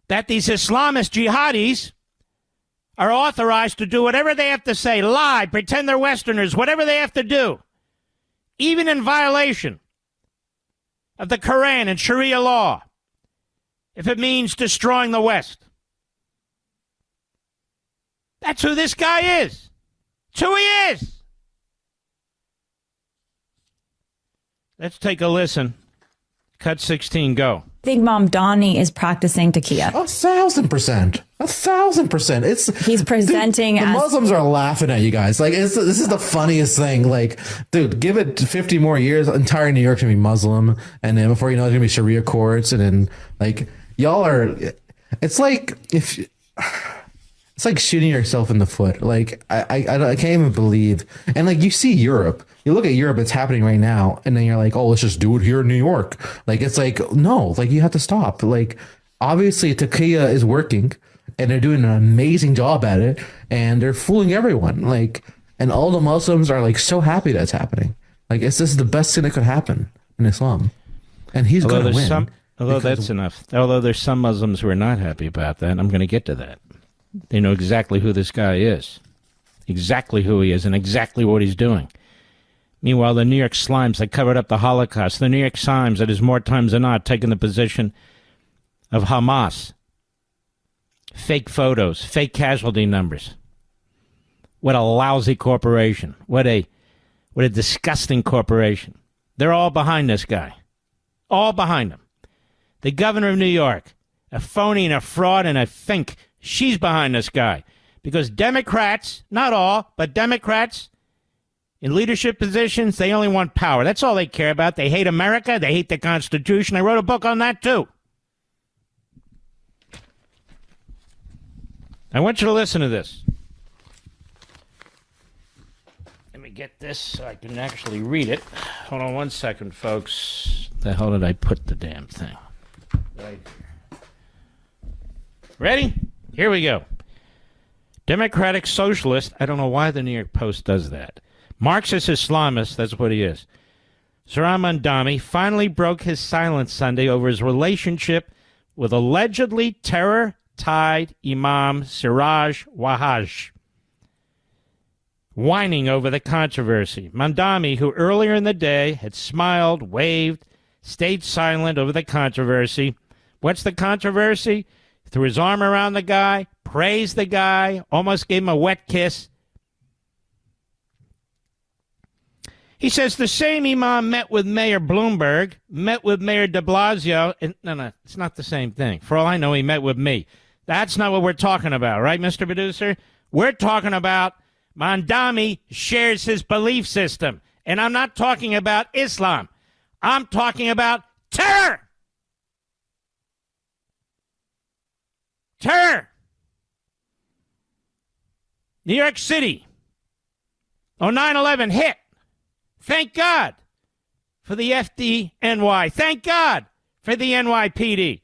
that these Islamist jihadis are authorized to do whatever they have to say, lie, pretend they're Westerners, whatever they have to do, even in violation of the Quran and Sharia law, if it means destroying the West. That's who this guy is. It's who he is. Let's take a listen. Cut 16, go. I think Mamdani is practicing taqiyya. 1,000%. 1,000%. He's presenting dude, the as Muslims are laughing at you guys. Like, this is the funniest thing. Like, dude, give it 50 more years, entire New York's gonna be Muslim, and then before you know, it's gonna be Sharia courts, and then like y'all are. It's like it's like shooting yourself in the foot. Like I can't even believe. And like you see Europe. You look at Europe, it's happening right now, and then you're like, oh, let's just do it here in New York. Like, it's like, no, like, you have to stop. Like, obviously, taqiyya is working, and they're doing an amazing job at it, and they're fooling everyone. Like, and all the Muslims are, like, so happy that's happening. Like, this is the best thing that could happen in Islam. And he's going to win. Although that's enough. Although there's some Muslims who are not happy about that, and I'm going to get to that. They know exactly who this guy is, exactly who he is, and exactly what he's doing. Meanwhile, the New York Slimes that covered up the Holocaust, the New York Times that has more times than not taken the position of Hamas. Fake photos, fake casualty numbers. What a lousy corporation. What a disgusting corporation. They're all behind this guy. All behind him. The governor of New York, a phony and a fraud and a fink. She's behind this guy. Because Democrats, not all, but Democrats in leadership positions, they only want power. That's all they care about. They hate America. They hate the Constitution. I wrote a book on that, too. I want you to listen to this. Let me get this so I can actually read it. Hold on one second, folks. The hell did I put the damn thing? Right here. Ready? Here we go. Democratic Socialist. I don't know why the New York Post does that. Marxist-Islamist, that's what he is. Zohran Mamdani finally broke his silence Sunday over his relationship with allegedly terror-tied Imam Siraj Wahaj, whining over the controversy. Mamdani, who earlier in the day had smiled, waved, stayed silent over the controversy. What's the controversy? Threw his arm around the guy, praised the guy, almost gave him a wet kiss. He says the same imam met with Mayor Bloomberg, met with Mayor de Blasio. And, no, it's not the same thing. For all I know, he met with me. That's not what we're talking about, right, Mr. Producer? We're talking about Mamdani shares his belief system. And I'm not talking about Islam. I'm talking about terror. Terror. New York City. On 9/11 hit. Thank God for the FDNY. Thank God for the NYPD.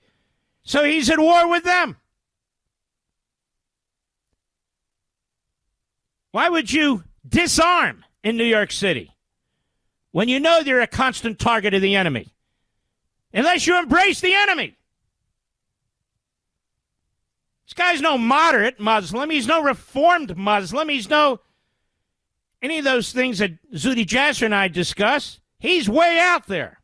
So he's at war with them. Why would you disarm in New York City when you know you're a constant target of the enemy? Unless you embrace the enemy. This guy's no moderate Muslim. He's no reformed Muslim. He's no any of those things that Zuhdi Jasser and I discuss. He's way out there.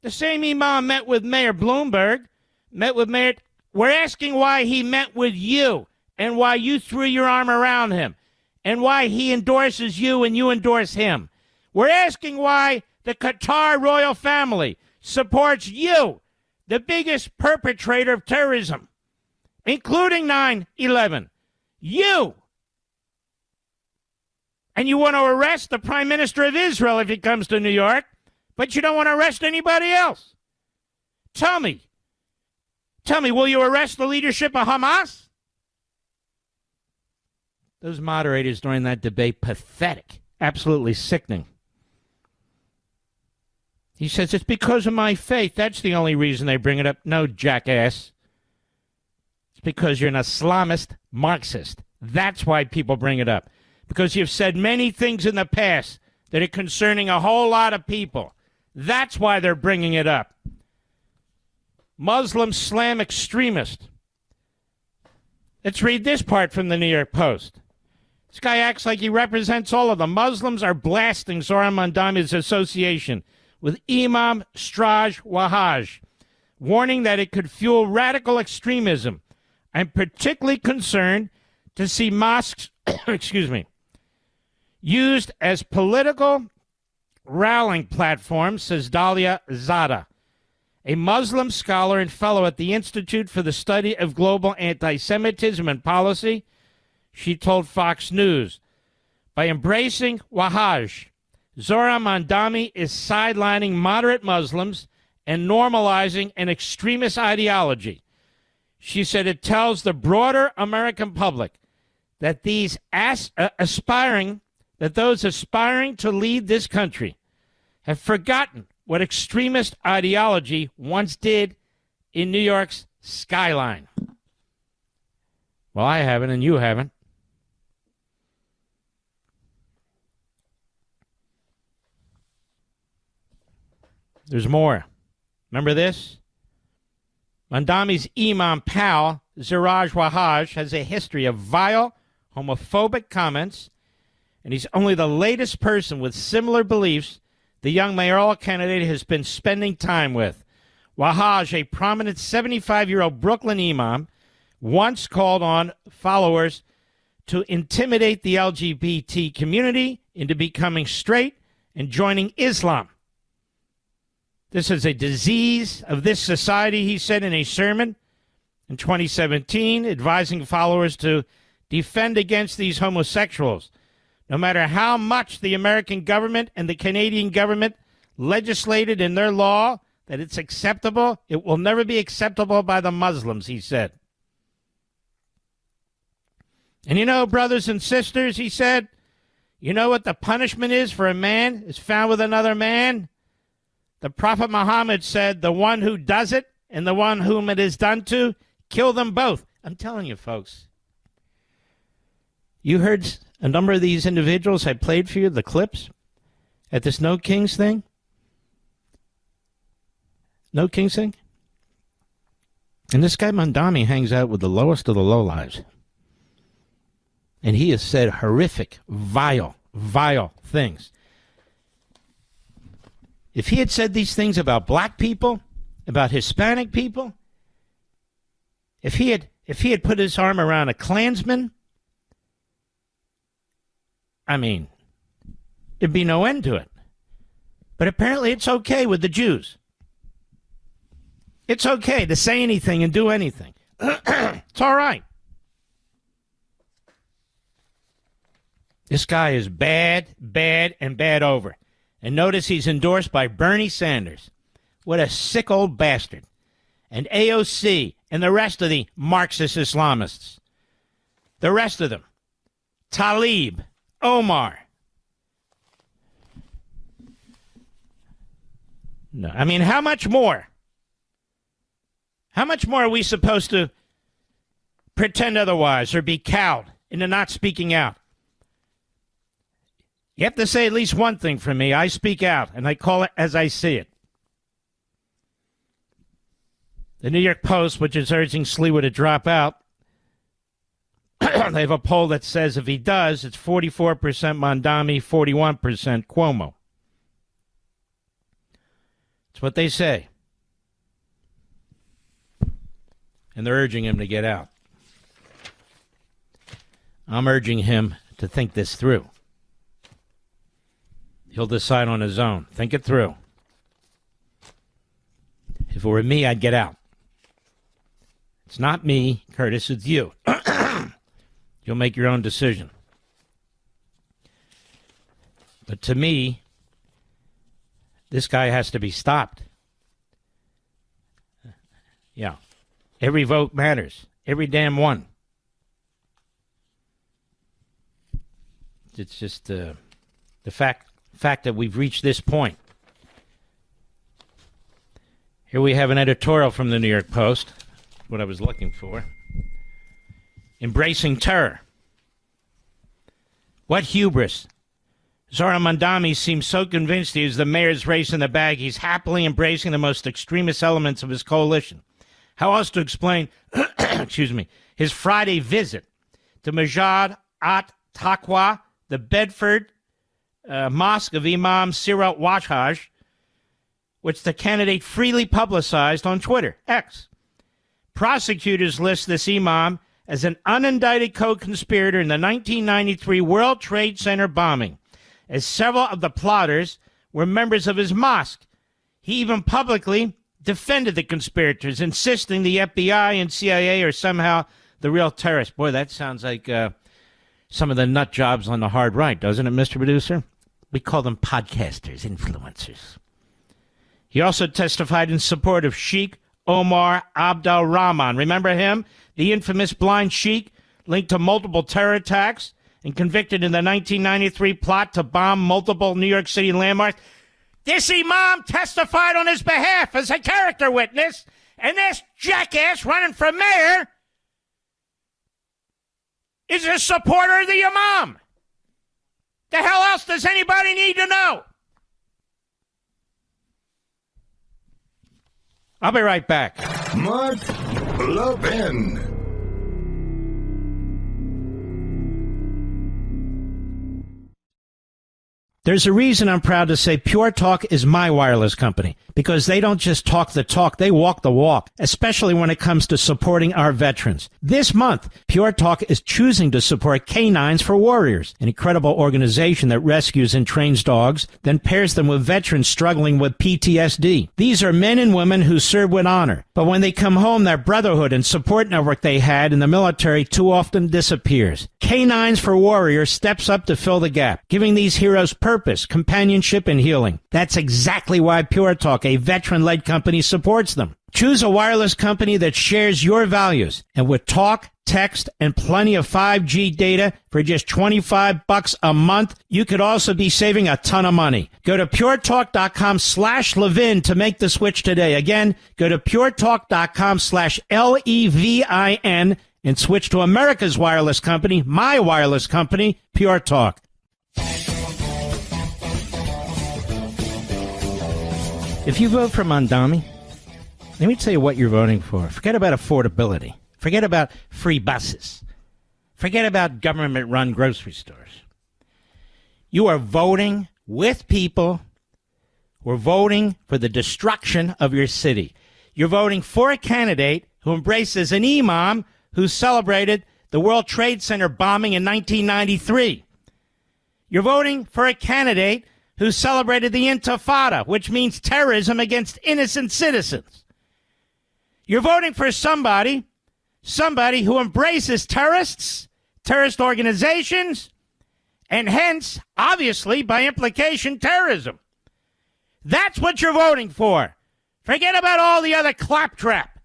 The same imam met with Mayor Bloomberg, met with Mayor... We're asking why he met with you and why you threw your arm around him and why he endorses you and you endorse him. We're asking why the Qatar royal family supports you, the biggest perpetrator of terrorism, including 9/11. You. And you want to arrest the Prime Minister of Israel if he comes to New York, but you don't want to arrest anybody else. Tell me, will you arrest the leadership of Hamas? Those moderators during that debate, pathetic, absolutely sickening. He says, it's because of my faith. That's the only reason they bring it up. No, jackass. It's because you're an Islamist Marxist. That's why people bring it up. Because you've said many things in the past that are concerning a whole lot of people. That's why they're bringing it up. Muslim Islam extremist. Let's read this part from the New York Post. This guy acts like he represents all of them. Muslims are blasting Zohran Mamdani's association with Imam Siraj Wahaj, warning that it could fuel radical extremism. I'm particularly concerned to see mosques, used as political rallying platforms, says Dalia Zada, a Muslim scholar and fellow at the Institute for the Study of Global Anti-Semitism and Policy. She told Fox News, by embracing Wahaj, Zohran Mamdani is sidelining moderate Muslims and normalizing an extremist ideology. She said it tells the broader American public that those aspiring to lead this country have forgotten what extremist ideology once did in New York's skyline. Well, I haven't, and you haven't. There's more. Remember this? Mamdani's imam pal, Siraj Wahaj, has a history of vile, homophobic comments, and he's only the latest person with similar beliefs the young mayoral candidate has been spending time with. Wahaj, a prominent 75-year-old Brooklyn imam, once called on followers to intimidate the LGBT community into becoming straight and joining Islam. This is a disease of this society, he said in a sermon in 2017, advising followers to defend against these homosexuals. No matter how much the American government and the Canadian government legislated in their law that it's acceptable, it will never be acceptable by the Muslims, he said. And you know, brothers and sisters, he said, you know what the punishment is for a man is found with another man? The Prophet Muhammad said, the one who does it and the one whom it is done to, kill them both. I'm telling you, folks. You heard a number of these individuals I played for you, the clips, at this No Kings thing? No Kings thing? And this guy Mamdani hangs out with the lowest of the lowlives. And he has said horrific, vile things. If he had said these things about black people, about Hispanic people, if he had put his arm around a Klansman, I mean, there'd be no end to it. But apparently it's okay with the Jews. It's okay to say anything and do anything. It's all right. This guy is bad, and bad over. And notice he's endorsed by Bernie Sanders. What a sick old bastard. And AOC and the rest of the Marxist-Islamists. The rest of them. Tlaib, Omar. No, I mean, how much more? How much more are we supposed to pretend otherwise or be cowed into not speaking out? You have to say at least one thing from me. I speak out, and I call it as I see it. The New York Post, which is urging Sliwa to drop out, they have a poll that says if he does, it's 44% Mamdani, 41% Cuomo. It's what they say. And they're urging him to get out. I'm urging him to think this through. He'll decide on his own. Think it through. If it were me, I'd get out. It's not me, Curtis, it's you. You'll make your own decision. But to me, this guy has to be stopped. Yeah. Every vote matters. Every damn one. It's just the fact that we've reached this point. Here we have an editorial from the New York Post, what I was looking for. Embracing terror. What hubris. Zohran Mamdani seems so convinced he is the mayor's race in the bag, he's happily embracing the most extremist elements of his coalition. How else to explain, his Friday visit to Masjid at-Taqwa, the Bedford Mosque of Imam Siraj Wahaj, which the candidate freely publicized on Twitter, X. Prosecutors list this imam as an unindicted co-conspirator in the 1993 World Trade Center bombing, as several of the plotters were members of his mosque. He even publicly defended the conspirators, insisting the FBI and CIA are somehow the real terrorists. Boy, that sounds like some of the nut jobs on the hard right, doesn't it, Mr. Producer? We call them podcasters, influencers. He also testified in support of Sheikh Omar Abdul Rahman. Remember him? The infamous blind sheikh linked to multiple terror attacks and convicted in the 1993 plot to bomb multiple New York City landmarks. This imam testified on his behalf as a character witness, and this jackass running for mayor is a supporter of the imam. The hell else does anybody need to know? I'll be right back. Mark Levin. There's a reason I'm proud to say Pure Talk is my wireless company, because they don't just talk the talk, they walk the walk, especially when it comes to supporting our veterans. This month, Pure Talk is choosing to support Canines for Warriors, an incredible organization that rescues and trains dogs, then pairs them with veterans struggling with PTSD. These are men and women who serve with honor, but when they come home, their brotherhood and support network they had in the military too often disappears. Canines for Warriors steps up to fill the gap, giving these heroes purpose, companionship, and healing. That's exactly why Pure Talk, a veteran-led company, supports them. Choose a wireless company that shares your values, and with talk, text, and plenty of 5G data for just $25 a month, you could also be saving a ton of money. Go to puretalk.com/Levin to make the switch today. Again, go to puretalk.com/LEVIN and switch to America's wireless company, my wireless company, Pure Talk. If you vote for Mamdani, let me tell you what you're voting for. Forget about affordability. Forget about free buses. Forget about government-run grocery stores. You are voting with people who are voting for the destruction of your city. You're voting for a candidate who embraces an imam who celebrated the World Trade Center bombing in 1993. You're voting for a candidate who celebrated the Intifada, which means terrorism against innocent citizens. You're voting for somebody who embraces terrorists, terrorist organizations, and hence, obviously, by implication, terrorism. That's what you're voting for. Forget about all the other claptrap.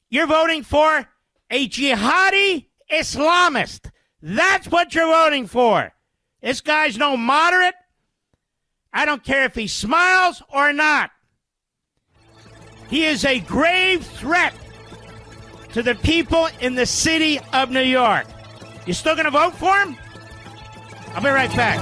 You're voting for a jihadi Islamist. That's what you're voting for. This guy's no moderate. I don't care if he smiles or not. He is a grave threat to the people in the city of New York. You still going to vote for him? I'll be right back.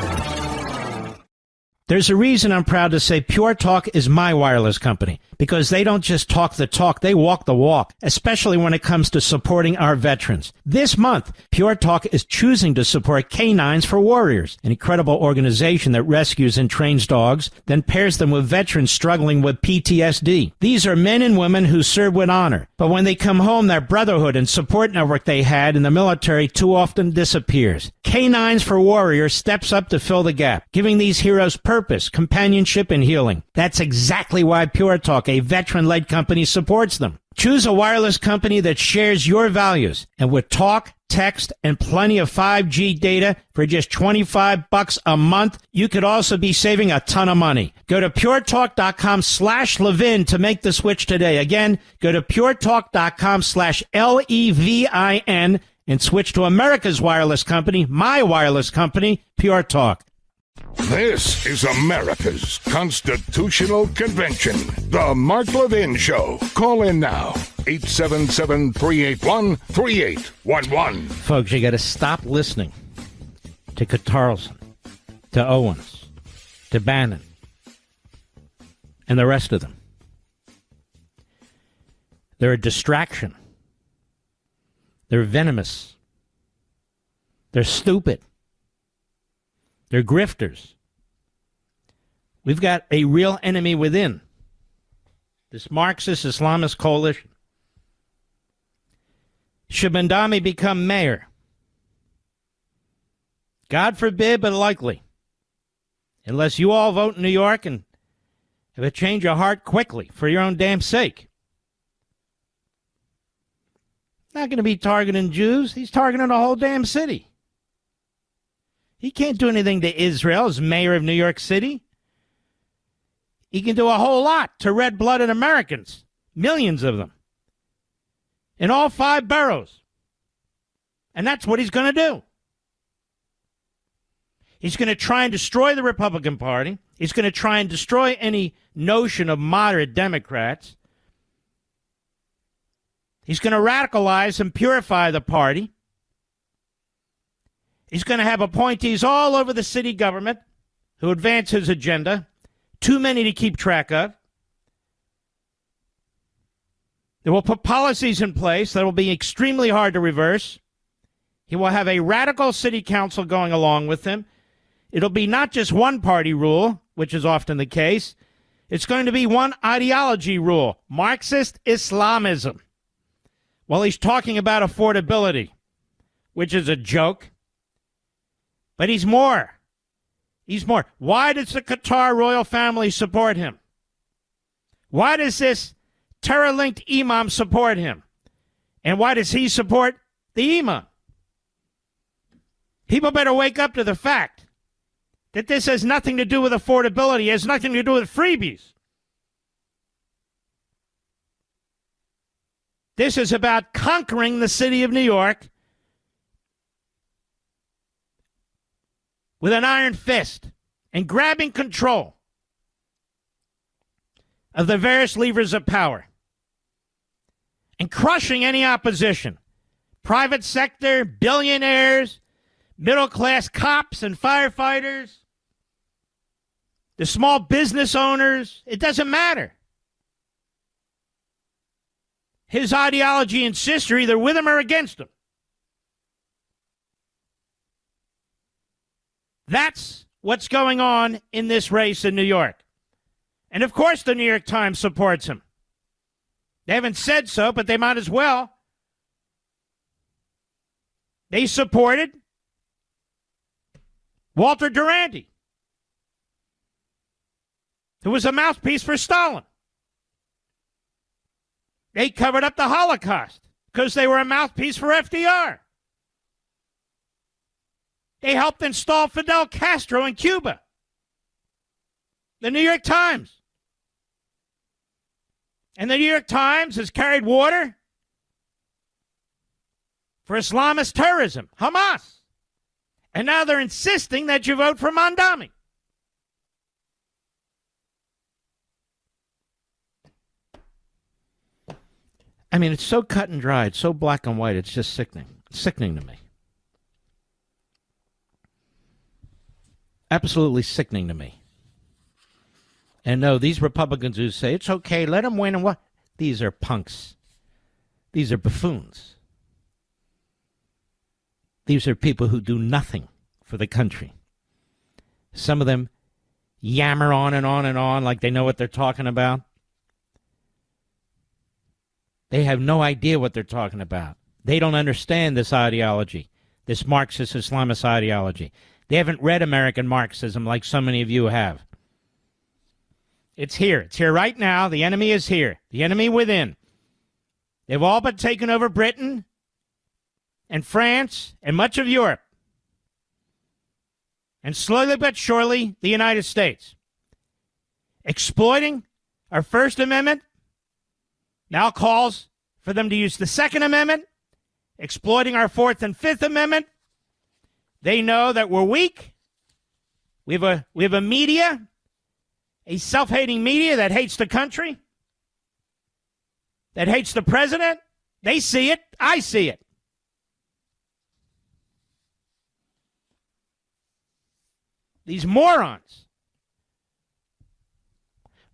There's a reason I'm proud to say Pure Talk is my wireless company, because they don't just talk the talk, they walk the walk, especially when it comes to supporting our veterans. This month, Pure Talk is choosing to support Canines for Warriors, an incredible organization that rescues and trains dogs, then pairs them with veterans struggling with PTSD. These are men and women who serve with honor, but when they come home, their brotherhood and support network they had in the military too often disappears. Canines for Warriors steps up to fill the gap, giving these heroes purpose, companionship, and healing. That's exactly why Pure Talk, a veteran-led company, supports them. Choose a wireless company that shares your values, and with talk, text, and plenty of 5G data for just $25 a month, you could also be saving a ton of money. Go to puretalk.com/Levin to make the switch today. Again, go to puretalk.com/LEVIN and switch to America's wireless company, my wireless company, Pure Talk. This is America's Constitutional Convention, the Mark Levin Show. Call in now, 877-381-3811. Folks, you got to stop listening to Carlson, to Owens, to Bannon, and the rest of them. They're a distraction. They're venomous. They're stupid. They're grifters. We've got a real enemy within this Marxist-Islamist coalition. Should Mamdani become mayor? God forbid, but likely. Unless you all vote in New York and have a change of heart quickly for your own damn sake. Not going to be targeting Jews. He's targeting the whole damn city. He can't do anything to Israel as mayor of New York City. He can do a whole lot to red-blooded Americans, millions of them, in all 5 boroughs. And that's what he's going to do. He's going to try and destroy the Republican Party. He's going to try and destroy any notion of moderate Democrats. He's going to radicalize and purify the party. He's going to have appointees all over the city government who advance his agenda. Too many to keep track of. They will put policies in place that will be extremely hard to reverse. He will have a radical city council going along with him. It'll be not just one party rule, which is often the case. It's going to be one ideology rule, Marxist-Islamism. Well, he's talking about affordability, which is a joke. But he's more. He's more. Why does the Qatar royal family support him? Why does this terror-linked imam support him? And why does he support the imam? People better wake up to the fact that this has nothing to do with affordability. It has nothing to do with freebies. This is about conquering the city of New York with an iron fist and grabbing control of the various levers of power and crushing any opposition. Private sector, billionaires, middle-class cops and firefighters, the small business owners, it doesn't matter. His ideology insists you're either with him or against him. That's what's going on in this race in New York. And of course the New York Times supports him. They haven't said so, but they might as well. They supported Walter Duranty, who was a mouthpiece for Stalin. They covered up the Holocaust because they were a mouthpiece for FDR. They helped install Fidel Castro in Cuba. The New York Times. And the New York Times has carried water for Islamist terrorism, Hamas. And now they're insisting that you vote for Mamdani. I mean, it's so cut and dried, so black and white, it's just sickening. It's sickening to me. Absolutely sickening to me. And no, these Republicans who say, it's okay, let them win and what? These are punks. These are buffoons. These are people who do nothing for the country. Some of them yammer on and on and on like they know what they're talking about. They have no idea what they're talking about. They don't understand this ideology, this Marxist-Islamist ideology. They haven't read American Marxism like so many of you have. It's here. It's here right now. The enemy is here. The enemy within. They've all but taken over Britain and France and much of Europe. And slowly but surely, the United States. Exploiting our First Amendment now calls for them to use the Second Amendment, exploiting our Fourth and Fifth Amendment. They know that we're weak. We have a media, a self-hating media that hates the country, that hates the president. They see it. I see it. These morons.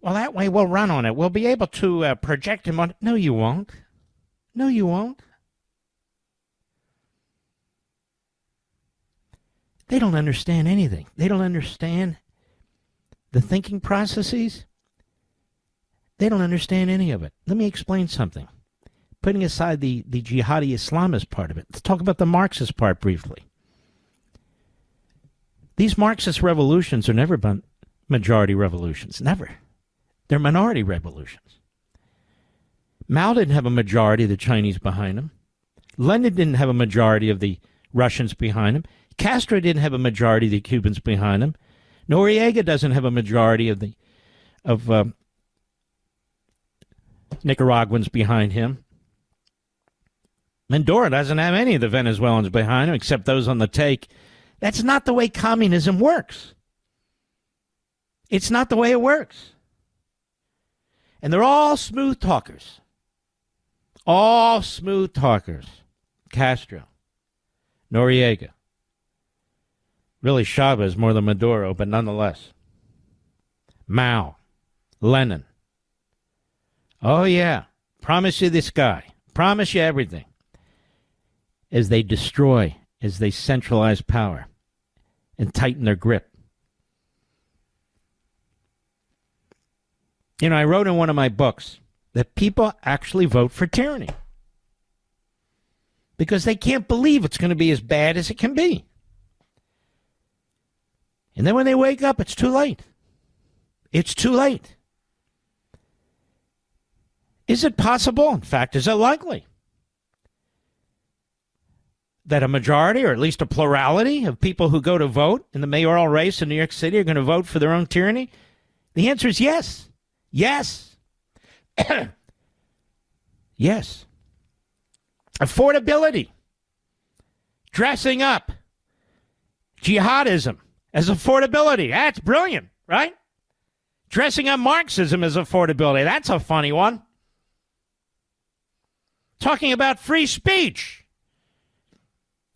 Well, that way we'll run on it. We'll be able to project him on it. No, you won't. No, you won't. They don't understand anything. They don't understand the thinking processes. They don't understand any of it. Let me explain something. Putting aside the jihadi Islamist part of it, let's talk about the Marxist part briefly. These Marxist revolutions are never been majority revolutions. Never. They're minority revolutions. Mao didn't have a majority of the Chinese behind him. Lenin didn't have a majority of the Russians behind him. Castro didn't have a majority of the Cubans behind him. Noriega doesn't have a majority of Nicaraguans behind him. Maduro doesn't have any of the Venezuelans behind him except those on the take. That's not the way communism works. It's not the way it works. And they're all smooth talkers. All smooth talkers. Castro, Noriega. Really Chavez more than Maduro, but nonetheless. Mao, Lenin. Oh, yeah. Promise you this guy. Promise you everything. As they destroy, as they centralize power and tighten their grip. You know, I wrote in one of my books that people actually vote for tyranny because they can't believe it's going to be as bad as it can be. And then when they wake up, it's too late. It's too late. Is it possible? In fact, is it likely that a majority, or at least a plurality, of people who go to vote in the mayoral race in New York City are going to vote for their own tyranny? The answer is yes. Yes. Yes. Affordability. Dressing up. Jihadism as affordability. That's brilliant, right? Dressing up Marxism as affordability. That's a funny one. Talking about free speech.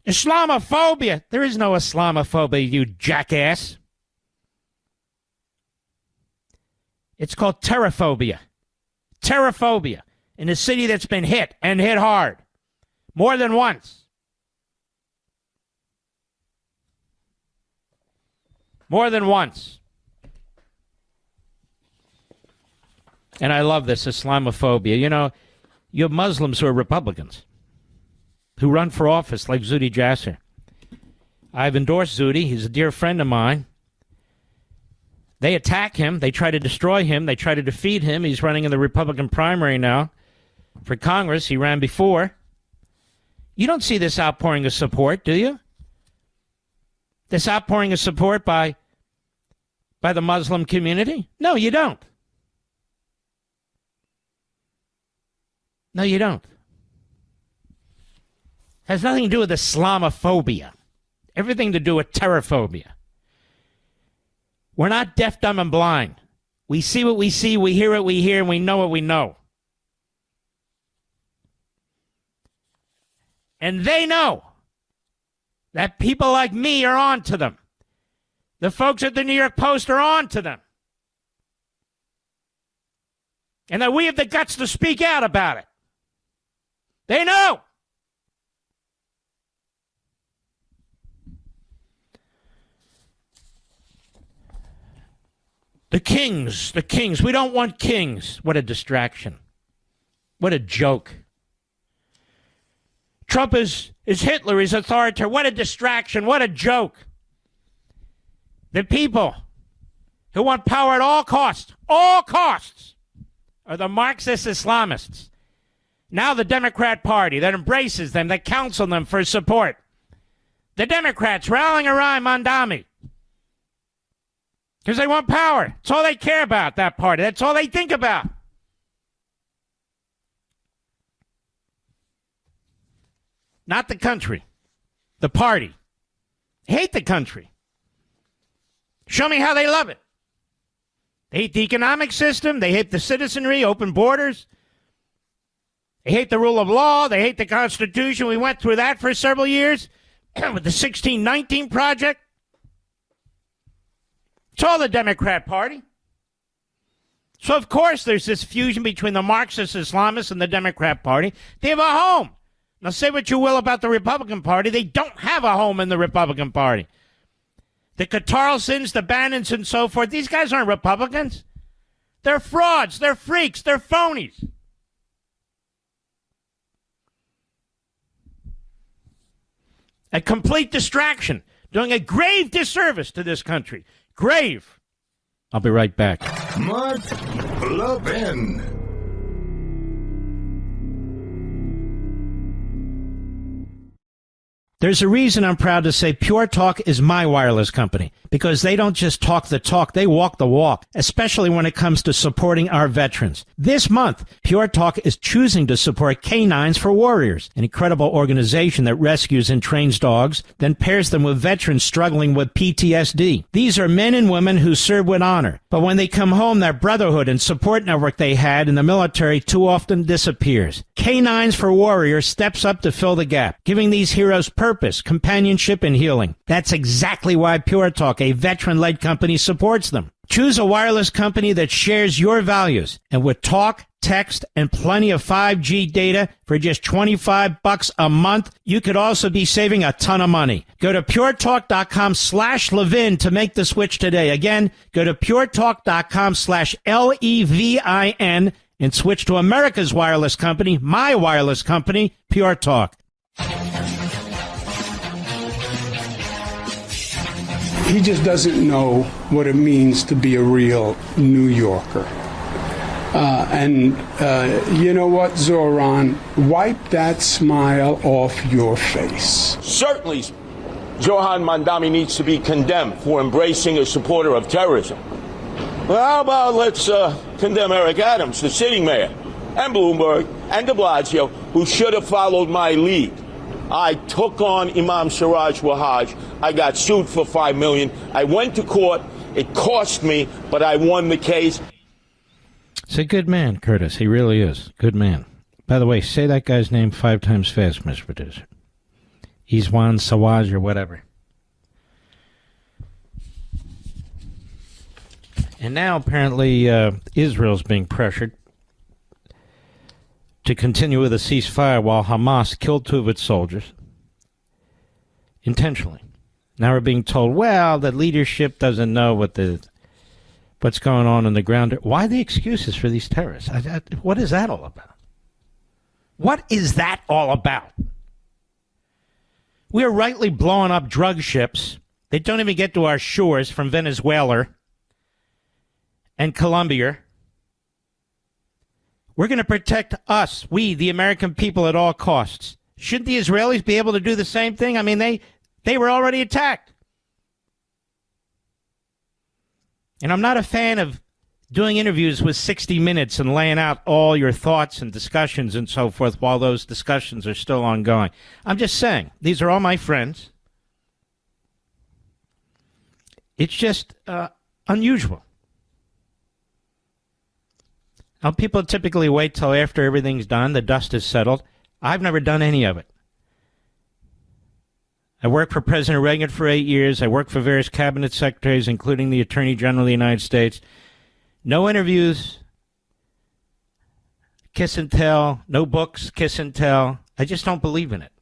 Islamophobia. There is no Islamophobia, you jackass. It's called terrorphobia. Terrorphobia in a city that's been hit and hit hard. More than once. More than once. And I love this Islamophobia. You know, you have Muslims who are Republicans who run for office like Zuhdi Jasser. I've endorsed Zuhdi. He's a dear friend of mine. They attack him. They try to destroy him. They try to defeat him. He's running in the Republican primary now for Congress. He ran before. You don't see this outpouring of support, do you? This outpouring of support by the Muslim community? No, you don't. No, you don't. Has nothing to do with Islamophobia. Everything to do with terrorphobia. We're not deaf, dumb, and blind. We see what we see, we hear what we hear, and we know what we know. And they know that people like me are on to them. The folks at the New York Post are on to them. and that we have the guts to speak out about it. They know. The kings. We don't want kings. What a distraction. What a joke. Trump is Hitler, he's authoritarian. What a distraction. What a joke. The people who want power at all costs, are the Marxist-Islamists. Now the Democrat Party that embraces them, that counsel them for support. The Democrats rallying around Mamdani. Because they want power. That's all they care about, that party. That's all they think about. Not the country. The party. They hate the country. Show me how they love it. They hate the economic system. They hate the citizenry, open borders. They hate the rule of law. They hate the Constitution. We went through that for several years with the 1619 Project. It's all the Democrat Party. So, of course, there's this fusion between the Marxist-Islamists and the Democrat Party. They have a home. Now, say what you will about the Republican Party. They don't have a home in the Republican Party. The Qatar, the Bannons, and so forth, these guys aren't Republicans. They're frauds. They're freaks. They're phonies. A complete distraction, doing a grave disservice to this country. Grave. I'll be right back. Mark Levin. There's a reason I'm proud to say Pure Talk is my wireless company, because they don't just talk the talk, they walk the walk, especially when it comes to supporting our veterans. This month, Pure Talk is choosing to support Canines for Warriors, an incredible organization that rescues and trains dogs, then pairs them with veterans struggling with PTSD. These are men and women who serve with honor, but when they come home, that brotherhood and support network they had in the military too often disappears. Canines for Warriors steps up to fill the gap, giving these heroes purpose, companionship, and healing. That's exactly why Pure Talk, a veteran-led company, supports them. Choose a wireless company that shares your values, and with talk, text, and plenty of 5G data for just $25 a month, you could also be saving a ton of money. Go to puretalk.com/Levin to make the switch today. Again, go to puretalk.com/LEVIN and switch to America's wireless company, my wireless company, Pure Talk. He just doesn't know what it means to be a real New Yorker. You know what, Zohran? Wipe that smile off your face. Certainly, Zohran Mamdani needs to be condemned for embracing a supporter of terrorism. Well, how about let's condemn Eric Adams, the sitting mayor, and Bloomberg, and de Blasio, who should have followed my lead. I took on Imam Siraj Wahaj. I got sued for $5 million. I went to court. It cost me, but I won the case. It's a good man, Curtis. He really is. Good man. By the way, say that guy's name 5 times fast, Mr. Producer. Iswan Sawaj or whatever. And now, apparently, Israel's being pressured to continue with a ceasefire while Hamas killed 2 of its soldiers intentionally. Now we're being told, well, the leadership doesn't know what's going on the ground. Why the excuses for these terrorists? What is that all about? What is that all about? We are rightly blowing up drug ships. They don't even get to our shores from Venezuela and Colombia. We're going to protect us, we, the American people, at all costs. Shouldn't the Israelis be able to do the same thing? I mean, they were already attacked. And I'm not a fan of doing interviews with 60 Minutes and laying out all your thoughts and discussions and so forth while those discussions are still ongoing. I'm just saying, these are all my friends. It's just unusual. Now, people typically wait till after everything's done, the dust is settled. I've never done any of it. I worked for President Reagan for 8 years. I worked for various cabinet secretaries, including the Attorney General of the United States. No interviews, kiss and tell, no books, kiss and tell. I just don't believe in it.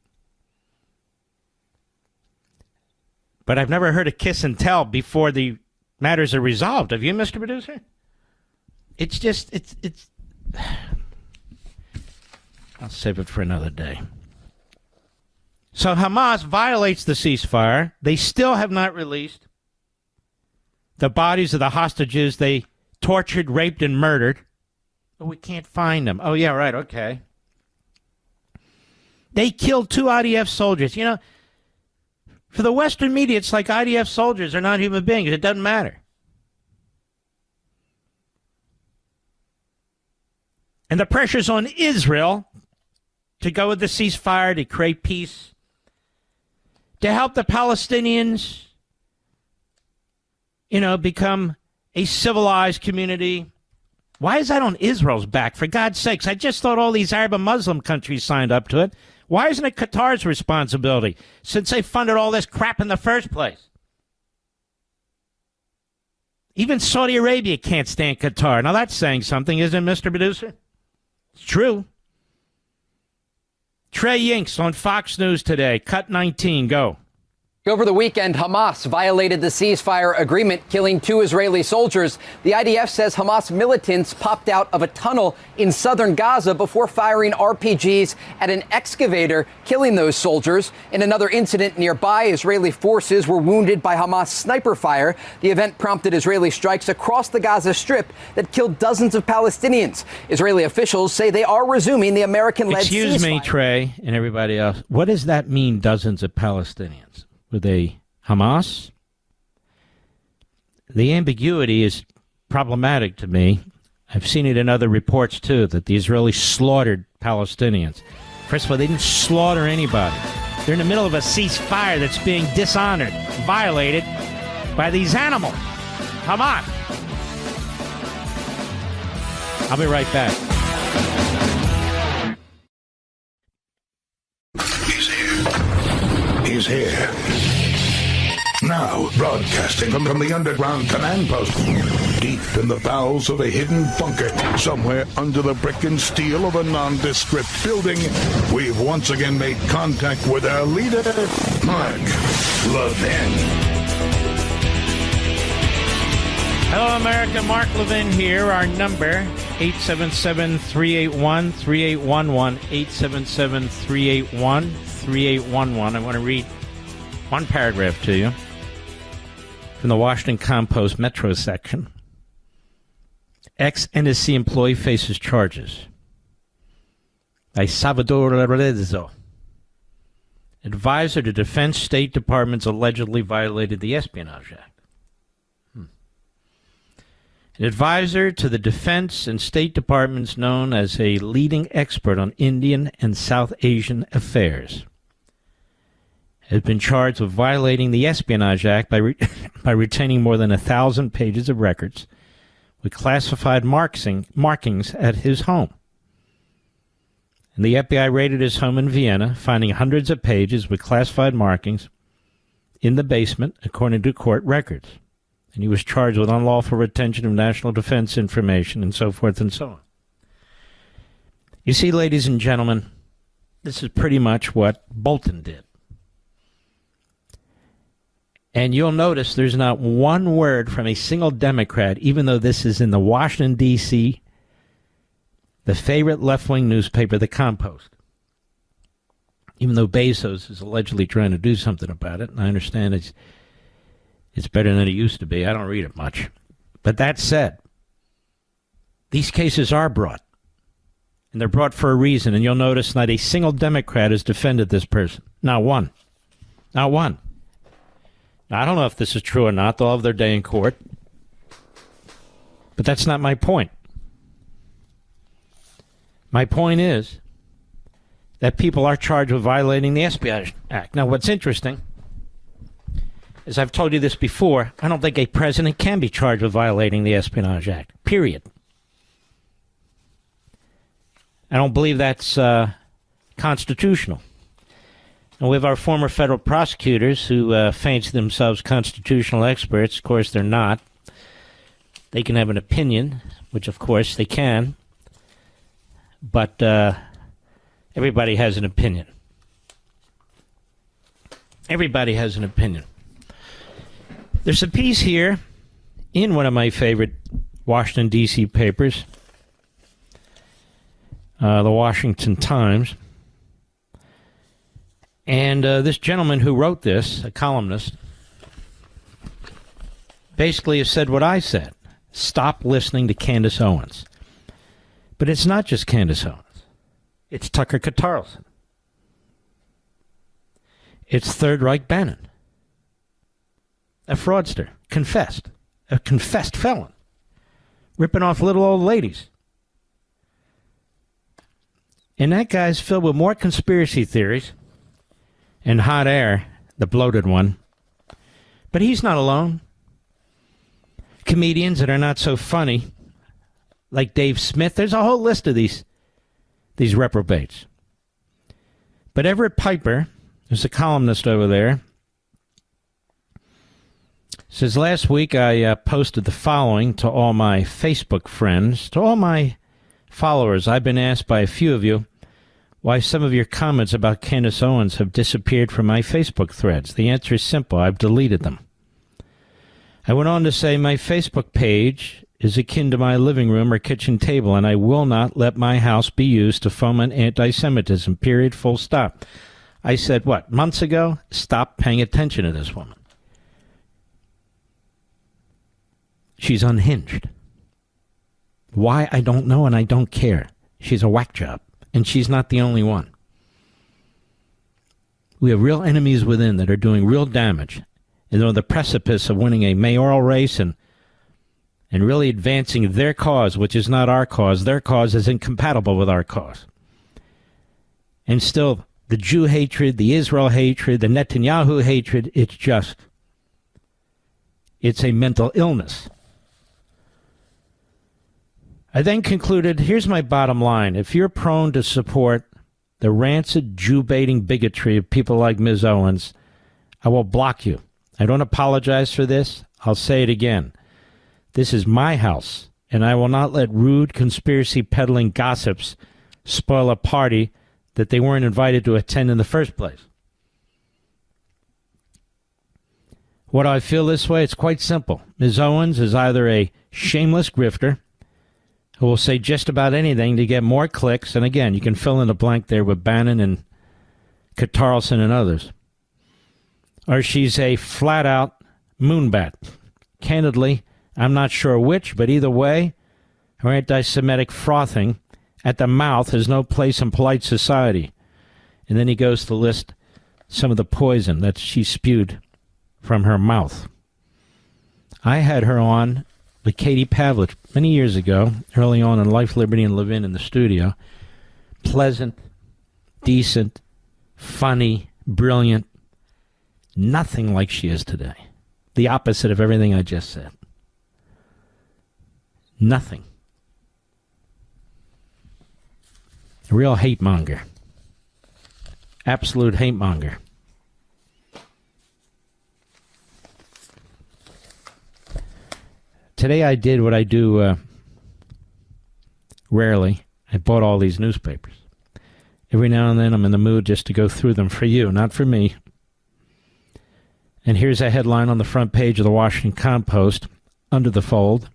But I've never heard a kiss and tell before the matters are resolved. Have you, Mr. Producer? It's just, it's. I'll save it for another day. So Hamas violates the ceasefire. They still have not released the bodies of the hostages they tortured, raped, and murdered. But we can't find them. Oh, yeah, right, okay. They killed 2 IDF soldiers. You know, for the Western media, it's like IDF soldiers are not human beings. It doesn't matter. And the pressure's on Israel to go with the ceasefire, to create peace, to help the Palestinians, become a civilized community. Why is that on Israel's back? For God's sakes, I just thought all these Arab and Muslim countries signed up to it. Why isn't it Qatar's responsibility, since they funded all this crap in the first place? Even Saudi Arabia can't stand Qatar. Now that's saying something, isn't it, Mr. Producer? It's true. Trey Yinks on Fox News today. Cut 19, go. Over the weekend, Hamas violated the ceasefire agreement, killing 2 Israeli soldiers. The IDF says Hamas militants popped out of a tunnel in southern Gaza before firing RPGs at an excavator, killing those soldiers. In another incident nearby, Israeli forces were wounded by Hamas sniper fire. The event prompted Israeli strikes across the Gaza Strip that killed dozens of Palestinians. Israeli officials say they are resuming the American-led ceasefire. Excuse me, Trey, and everybody else. What does that mean, dozens of Palestinians? Were they Hamas? The ambiguity is problematic to me. I've seen it in other reports, too, that the Israelis slaughtered Palestinians. First of all, they didn't slaughter anybody. They're in the middle of a ceasefire that's being dishonored, violated by these animals. Hamas. I'll be right back. He's here. Now, broadcasting from the underground command post, deep in the bowels of a hidden bunker, somewhere under the brick and steel of a nondescript building, we've once again made contact with our leader, Mark Levin. Hello, America. Mark Levin here. Our number, 877-381-3811, 877-381-3811. I want to read one paragraph to you from the Washington Compost Metro section. Ex-NSC employee faces charges by Salvador Lorenzo. Advisor to Defense State Departments allegedly violated the Espionage Act. An advisor to the Defense and State Departments known as a leading expert on Indian and South Asian affairs has been charged with violating the Espionage Act by retaining more than 1,000 pages of records with classified markings at his home. And the FBI raided his home in Vienna, finding hundreds of pages with classified markings in the basement, according to court records. And he was charged with unlawful retention of national defense information and so forth and so on. You see, ladies and gentlemen, this is pretty much what Bolton did. And you'll notice there's not one word from a single Democrat, even though this is in the Washington, D.C., the favorite left-wing newspaper, The Compost. Even though Bezos is allegedly trying to do something about it, and I understand it's better than it used to be. I don't read it much. But that said, these cases are brought. And they're brought for a reason. And you'll notice not a single Democrat has defended this person. Not one. Not one. Now, I don't know if this is true or not. They'll have their day in court. But that's not my point. My point is that people are charged with violating the Espionage Act. Now, what's interesting, as I've told you this before, I don't think a president can be charged with violating the Espionage Act, period. I don't believe that's constitutional. And we have our former federal prosecutors who fancy themselves constitutional experts. Of course, they're not. They can have an opinion, which, of course, they can. but everybody has an opinion. Everybody has an opinion. There's a piece here in one of my favorite Washington, D.C. papers, the Washington Times. And this gentleman who wrote this, a columnist, basically has said what I said. Stop listening to Candace Owens. But it's not just Candace Owens. It's Tucker Carlson. It's Third Reich Bannon. A fraudster. Confessed. A confessed felon. Ripping off little old ladies. And that guy's filled with more conspiracy theories and hot air, the bloated one. But he's not alone. Comedians that are not so funny, like Dave Smith. There's a whole list of these reprobates. But Everett Piper, there's a columnist over there, says, last week I posted the following to all my Facebook friends, to all my followers. I've been asked by a few of you why some of your comments about Candace Owens have disappeared from my Facebook threads. The answer is simple. I've deleted them. I went on to say my Facebook page is akin to my living room or kitchen table, and I will not let my house be used to foment anti-Semitism, period, full stop. I said, what, months ago? Stop paying attention to this woman. She's unhinged. Why, I don't know, and I don't care. She's a whack job, and she's not the only one. We have real enemies within that are doing real damage, and they're on the precipice of winning a mayoral race and really advancing their cause, which is not our cause. Their cause is incompatible with our cause. And still, the Jew hatred, the Israel hatred, the Netanyahu hatred, it's a mental illness. I then concluded, here's my bottom line. If you're prone to support the rancid Jew-baiting bigotry of people like Ms. Owens, I will block you. I don't apologize for this. I'll say it again. This is my house, and I will not let rude conspiracy-peddling gossips spoil a party that they weren't invited to attend in the first place. Why do I feel this way? It's quite simple. Ms. Owens is either a shameless grifter who will say just about anything to get more clicks, and again, you can fill in the blank there with Bannon and Carlson and others, or she's a flat-out moonbat. Candidly, I'm not sure which, but either way, her anti-Semitic frothing at the mouth has no place in polite society. And then he goes to list some of the poison that she spewed from her mouth. I had her on with Katie Pavlich many years ago, early on in Life, Liberty, and Levin in the studio. Pleasant, decent, funny, brilliant. Nothing like she is today. The opposite of everything I just said. Nothing. A real hate monger. Absolute hate monger. Today I did what I do rarely. I bought all these newspapers. Every now and then I'm in the mood just to go through them for you, not for me. And here's a headline on the front page of the Washington Compost, under the fold.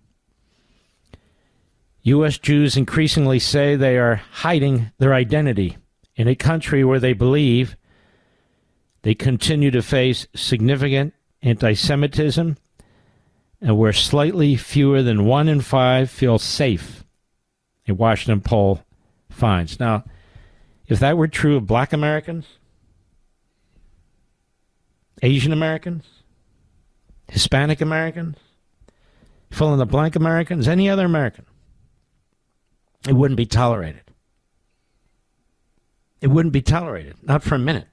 U.S. Jews increasingly say they are hiding their identity in a country where they believe they continue to face significant anti-Semitism and where slightly fewer than 1 in 5 feel safe, a Washington poll finds. Now, if that were true of black Americans, Asian Americans, Hispanic Americans, fill in the blank Americans, any other American, it wouldn't be tolerated. It wouldn't be tolerated, not for a minute.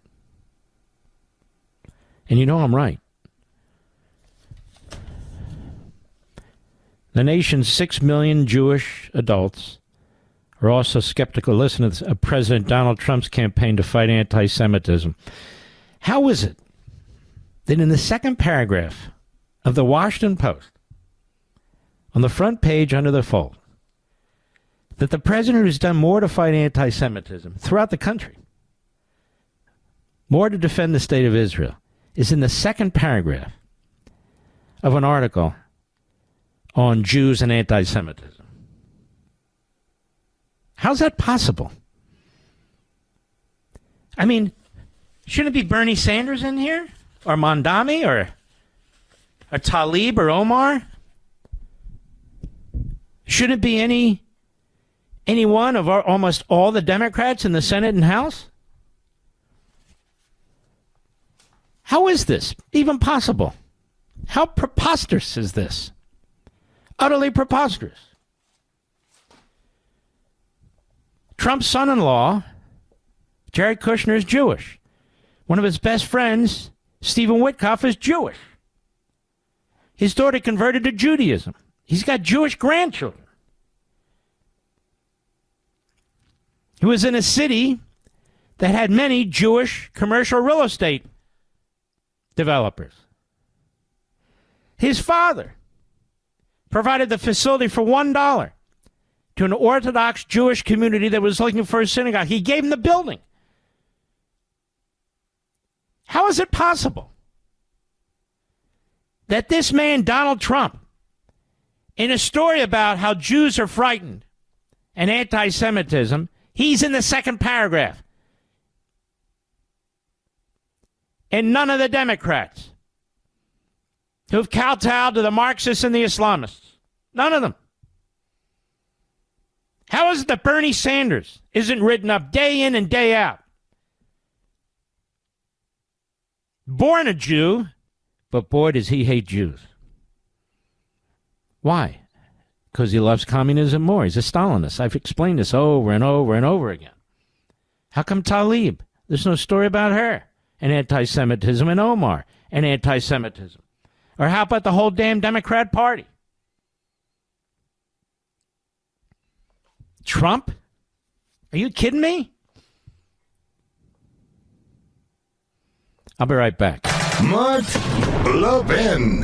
And you know I'm right. The nation's 6 million Jewish adults are also skeptical, listen to this, of President Donald Trump's campaign to fight anti-Semitism. How is it that in the second paragraph of the Washington Post, on the front page under the fold, that the president who's done more to fight anti-Semitism throughout the country, more to defend the state of Israel, is in the second paragraph of an article on Jews and anti-Semitism. How's that possible? I mean, shouldn't it be Bernie Sanders in here? Or Mamdani? Or Tlaib or Omar? Shouldn't it be any one of almost all the Democrats in the Senate and House? How is this even possible? How preposterous is this? Utterly preposterous. Trump's son-in-law, Jared Kushner, is Jewish. One of his best friends, Stephen Witkoff, is Jewish. His daughter converted to Judaism. He's got Jewish grandchildren. He was in a city that had many Jewish commercial real estate developers. His father provided the facility for $1 to an Orthodox Jewish community that was looking for a synagogue. He gave him the building. How is it possible that this man, Donald Trump, in a story about how Jews are frightened and anti-Semitism, he's in the second paragraph? And none of the Democrats who've kowtowed to the Marxists and the Islamists, none of them. How is it that Bernie Sanders isn't written up day in and day out? Born a Jew, but boy, does he hate Jews. Why? Because he loves communism more. He's a Stalinist. I've explained this over and over and over again. How come Tlaib? There's no story about her and anti-Semitism, and Omar and anti-Semitism. Or how about the whole damn Democrat Party? Trump? Are you kidding me? I'll be right back. Mark Levin.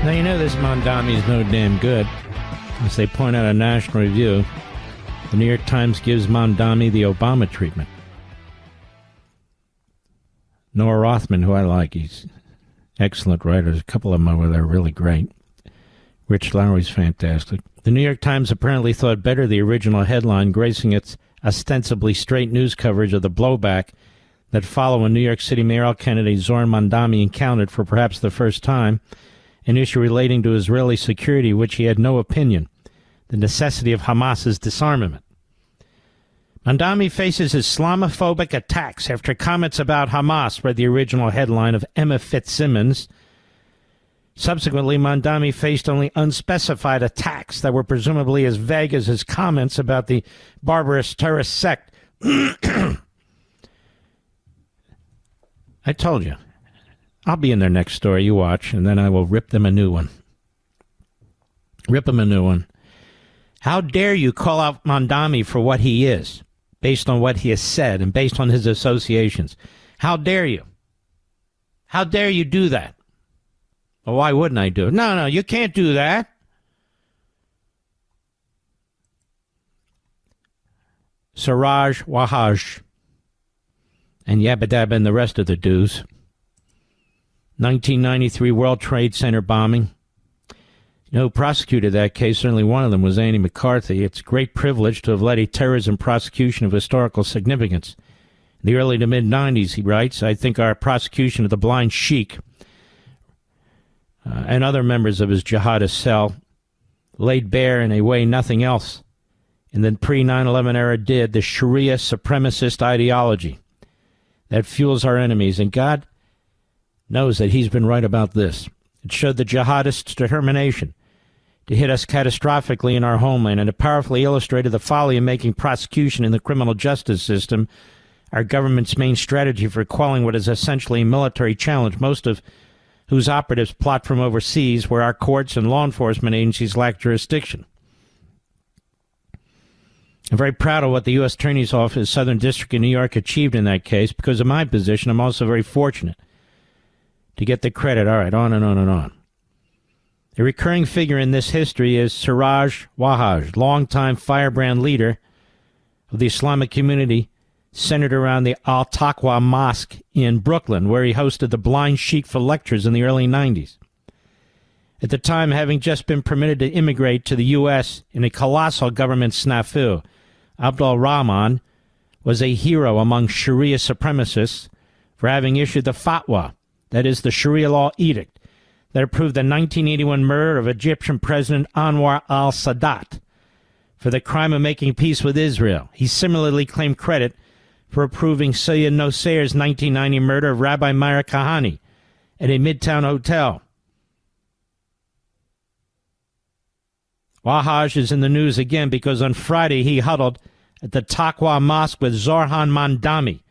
Now, you know this Mamdani is no damn good. As they point out in a national review, the New York Times gives Mamdani the Obama treatment. Noah Rothman, who I like, he's excellent writer. There's a couple of them over there really great. Rich Lowry's fantastic. The New York Times apparently thought better of the original headline, gracing its ostensibly straight news coverage of the blowback that followed when New York City mayoral candidate Zohran Mamdani encountered for perhaps the first time an issue relating to Israeli security, which he had no opinion, the necessity of Hamas's disarmament. Mamdani faces Islamophobic attacks after comments about Hamas, read the original headline of Emma Fitzsimmons. Subsequently, Mamdani faced only unspecified attacks that were presumably as vague as his comments about the barbarous terrorist sect. I told you. I'll be in their next story, you watch, and then I will rip them a new one. Rip them a new one. How dare you call out Mamdani for what he is, based on what he has said and based on his associations? How dare you? How dare you do that? Well, why wouldn't I do it? No, you can't do that. Siraj Wahaj and Yabba Dabba and the rest of the dudes. 1993 World Trade Center bombing. You know who prosecuted that case? Certainly one of them was Andy McCarthy. It's a great privilege to have led a terrorism prosecution of historical significance. In the early to mid-90s, he writes, I think our prosecution of the blind sheik and other members of his jihadist cell laid bare in a way nothing else in the pre-9/11 era did, the Sharia supremacist ideology that fuels our enemies. And God knows that he's been right about this. It showed the jihadists' determination to hit us catastrophically in our homeland, and it powerfully illustrated the folly of making prosecution in the criminal justice system our government's main strategy for quelling what is essentially a military challenge, most of whose operatives plot from overseas, where our courts and law enforcement agencies lack jurisdiction. I'm very proud of what the U.S. Attorney's Office, Southern District of New York, achieved in that case. Because of my position, I'm also very fortunate to get the credit. All right, on and on and on. A recurring figure in this history is Siraj Wahaj, longtime firebrand leader of the Islamic community centered around the Al-Taqwa Mosque in Brooklyn, where he hosted the Blind Sheikh for lectures in the early 90s. At the time, having just been permitted to immigrate to the U.S. in a colossal government snafu, Abdul Rahman was a hero among Sharia supremacists for having issued the fatwa, that is, the Sharia law edict, that approved the 1981 murder of Egyptian President Anwar al-Sadat for the crime of making peace with Israel. He similarly claimed credit for approving Sayyid Nosair's 1990 murder of Rabbi Meir Kahane at a Midtown hotel. Wahaj is in the news again because on Friday he huddled at the Taqwa Mosque with Zohran Mamdani,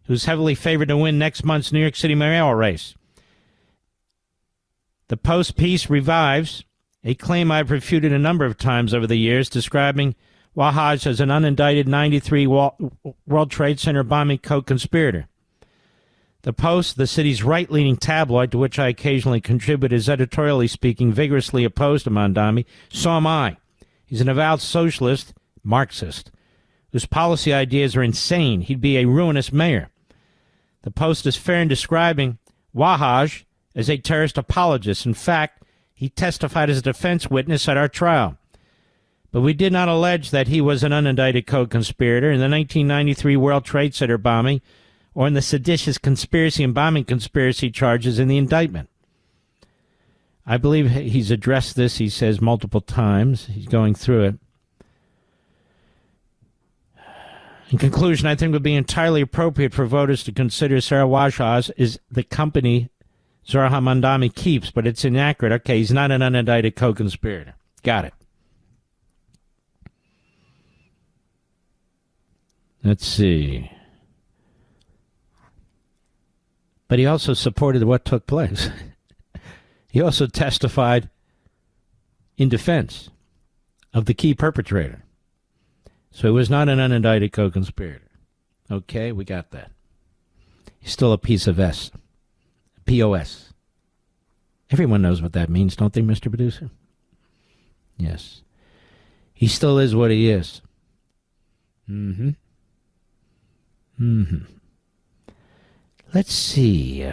who's heavily favored to win next month's New York City mayoral race. The Post piece revives a claim I've refuted a number of times over the years, describing Wahaj as an unindicted 93 World Trade Center bombing co-conspirator. The Post, the city's right-leaning tabloid, to which I occasionally contribute, is editorially speaking vigorously opposed to Mamdani. So am I. He's an avowed socialist, Marxist, whose policy ideas are insane. He'd be a ruinous mayor. The Post is fair in describing Wahaj as a terrorist apologist. In fact, he testified as a defense witness at our trial. But we did not allege that he was an unindicted co-conspirator in the 1993 World Trade Center bombing or in the seditious conspiracy and bombing conspiracy charges in the indictment. I believe he's addressed this, he says, multiple times. He's going through it. In conclusion, I think it would be entirely appropriate for voters to consider Siraj Wahaj is the company Zohran Mamdani keeps, but it's inaccurate. Okay, he's not an unindicted co-conspirator. Got it. Let's see. But he also supported what took place. He also testified in defense of the key perpetrator. So he was not an unindicted co-conspirator. Okay, we got that. He's still a piece of S. POS. Everyone knows what that means, don't they, Mr. Producer? Yes. He still is what he is. Mm-hmm. Mm-hmm. Let's see.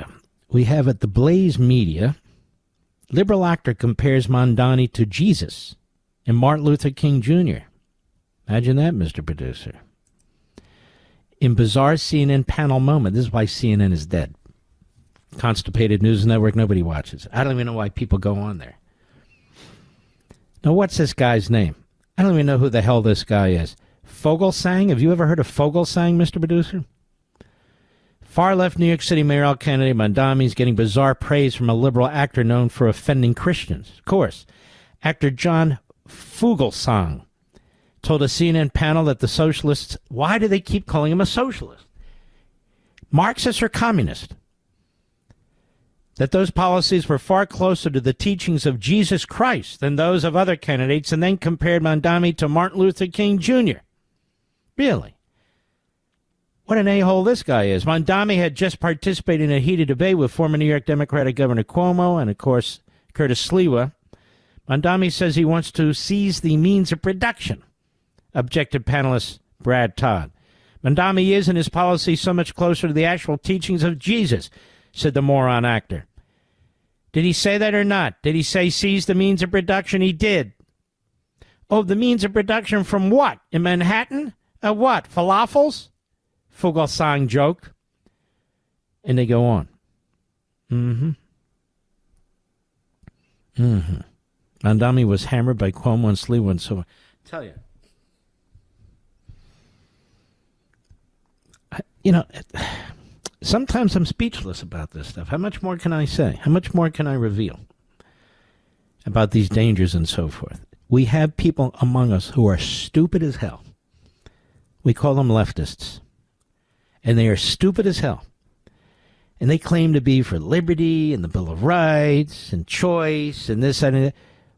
We have at the Blaze Media, liberal actor compares Mamdani to Jesus and Martin Luther King Jr. Imagine that, Mr. Producer. In bizarre CNN panel moment, this is why CNN is dead. Constipated News Network, nobody watches. I don't even know why people go on there. Now, what's this guy's name? I don't even know who the hell this guy is. Fogelsang? Have you ever heard of Fogelsang, Mr. Producer? Far-left New York City mayoral candidate Mamdani is getting bizarre praise from a liberal actor known for offending Christians. Of course, actor John Fogelsang told a CNN panel that the socialists, why do they keep calling him a socialist? Marxist or communist? That those policies were far closer to the teachings of Jesus Christ than those of other candidates, and then compared Mamdani to Martin Luther King Jr. Really? What an a-hole this guy is. Mamdani had just participated in a heated debate with former New York Democratic Governor Cuomo and, of course, Curtis Sliwa. Mamdani says he wants to seize the means of production, objected panelist Brad Todd. Mamdani is, in his policy, so much closer to the actual teachings of Jesus, said the moron actor. Did he say that or not? Did he say seize the means of production? He did. Oh, the means of production from what? In Manhattan? What? Falafels? Fogelsang joked. And they go on. Mm-hmm. Mm-hmm. Mamdani was hammered by Cuomo and Sliwa and so on. Tell you. Sometimes I'm speechless about this stuff. How much more can I say? How much more can I reveal about these dangers and so forth? We have people among us who are stupid as hell. We call them leftists. And they are stupid as hell. And they claim to be for liberty and the Bill of Rights and choice and this and that.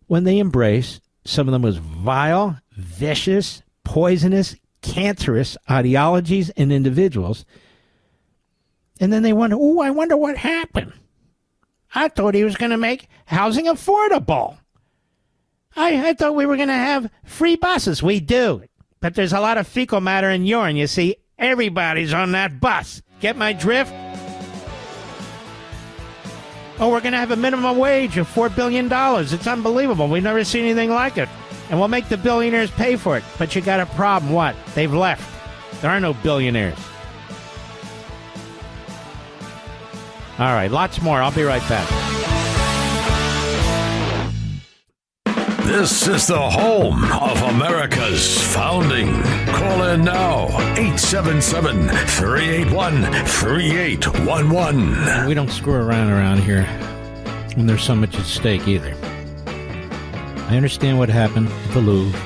When they embrace some of the most vile, vicious, poisonous, cancerous ideologies and individuals. And then they wonder, I wonder what happened. I thought he was going to make housing affordable. I thought we were going to have free buses. We do. But there's a lot of fecal matter and urine. You see, everybody's on that bus. Get my drift? Oh, we're going to have a minimum wage of $4 billion. It's unbelievable. We've never seen anything like it. And we'll make the billionaires pay for it. But you got a problem. What? They've left. There are no billionaires. All right, lots more. I'll be right back. This is the home of America's founding. Call in now, 877-381-3811. We don't screw around here when there's so much at stake either. I understand what happened at the Louvre.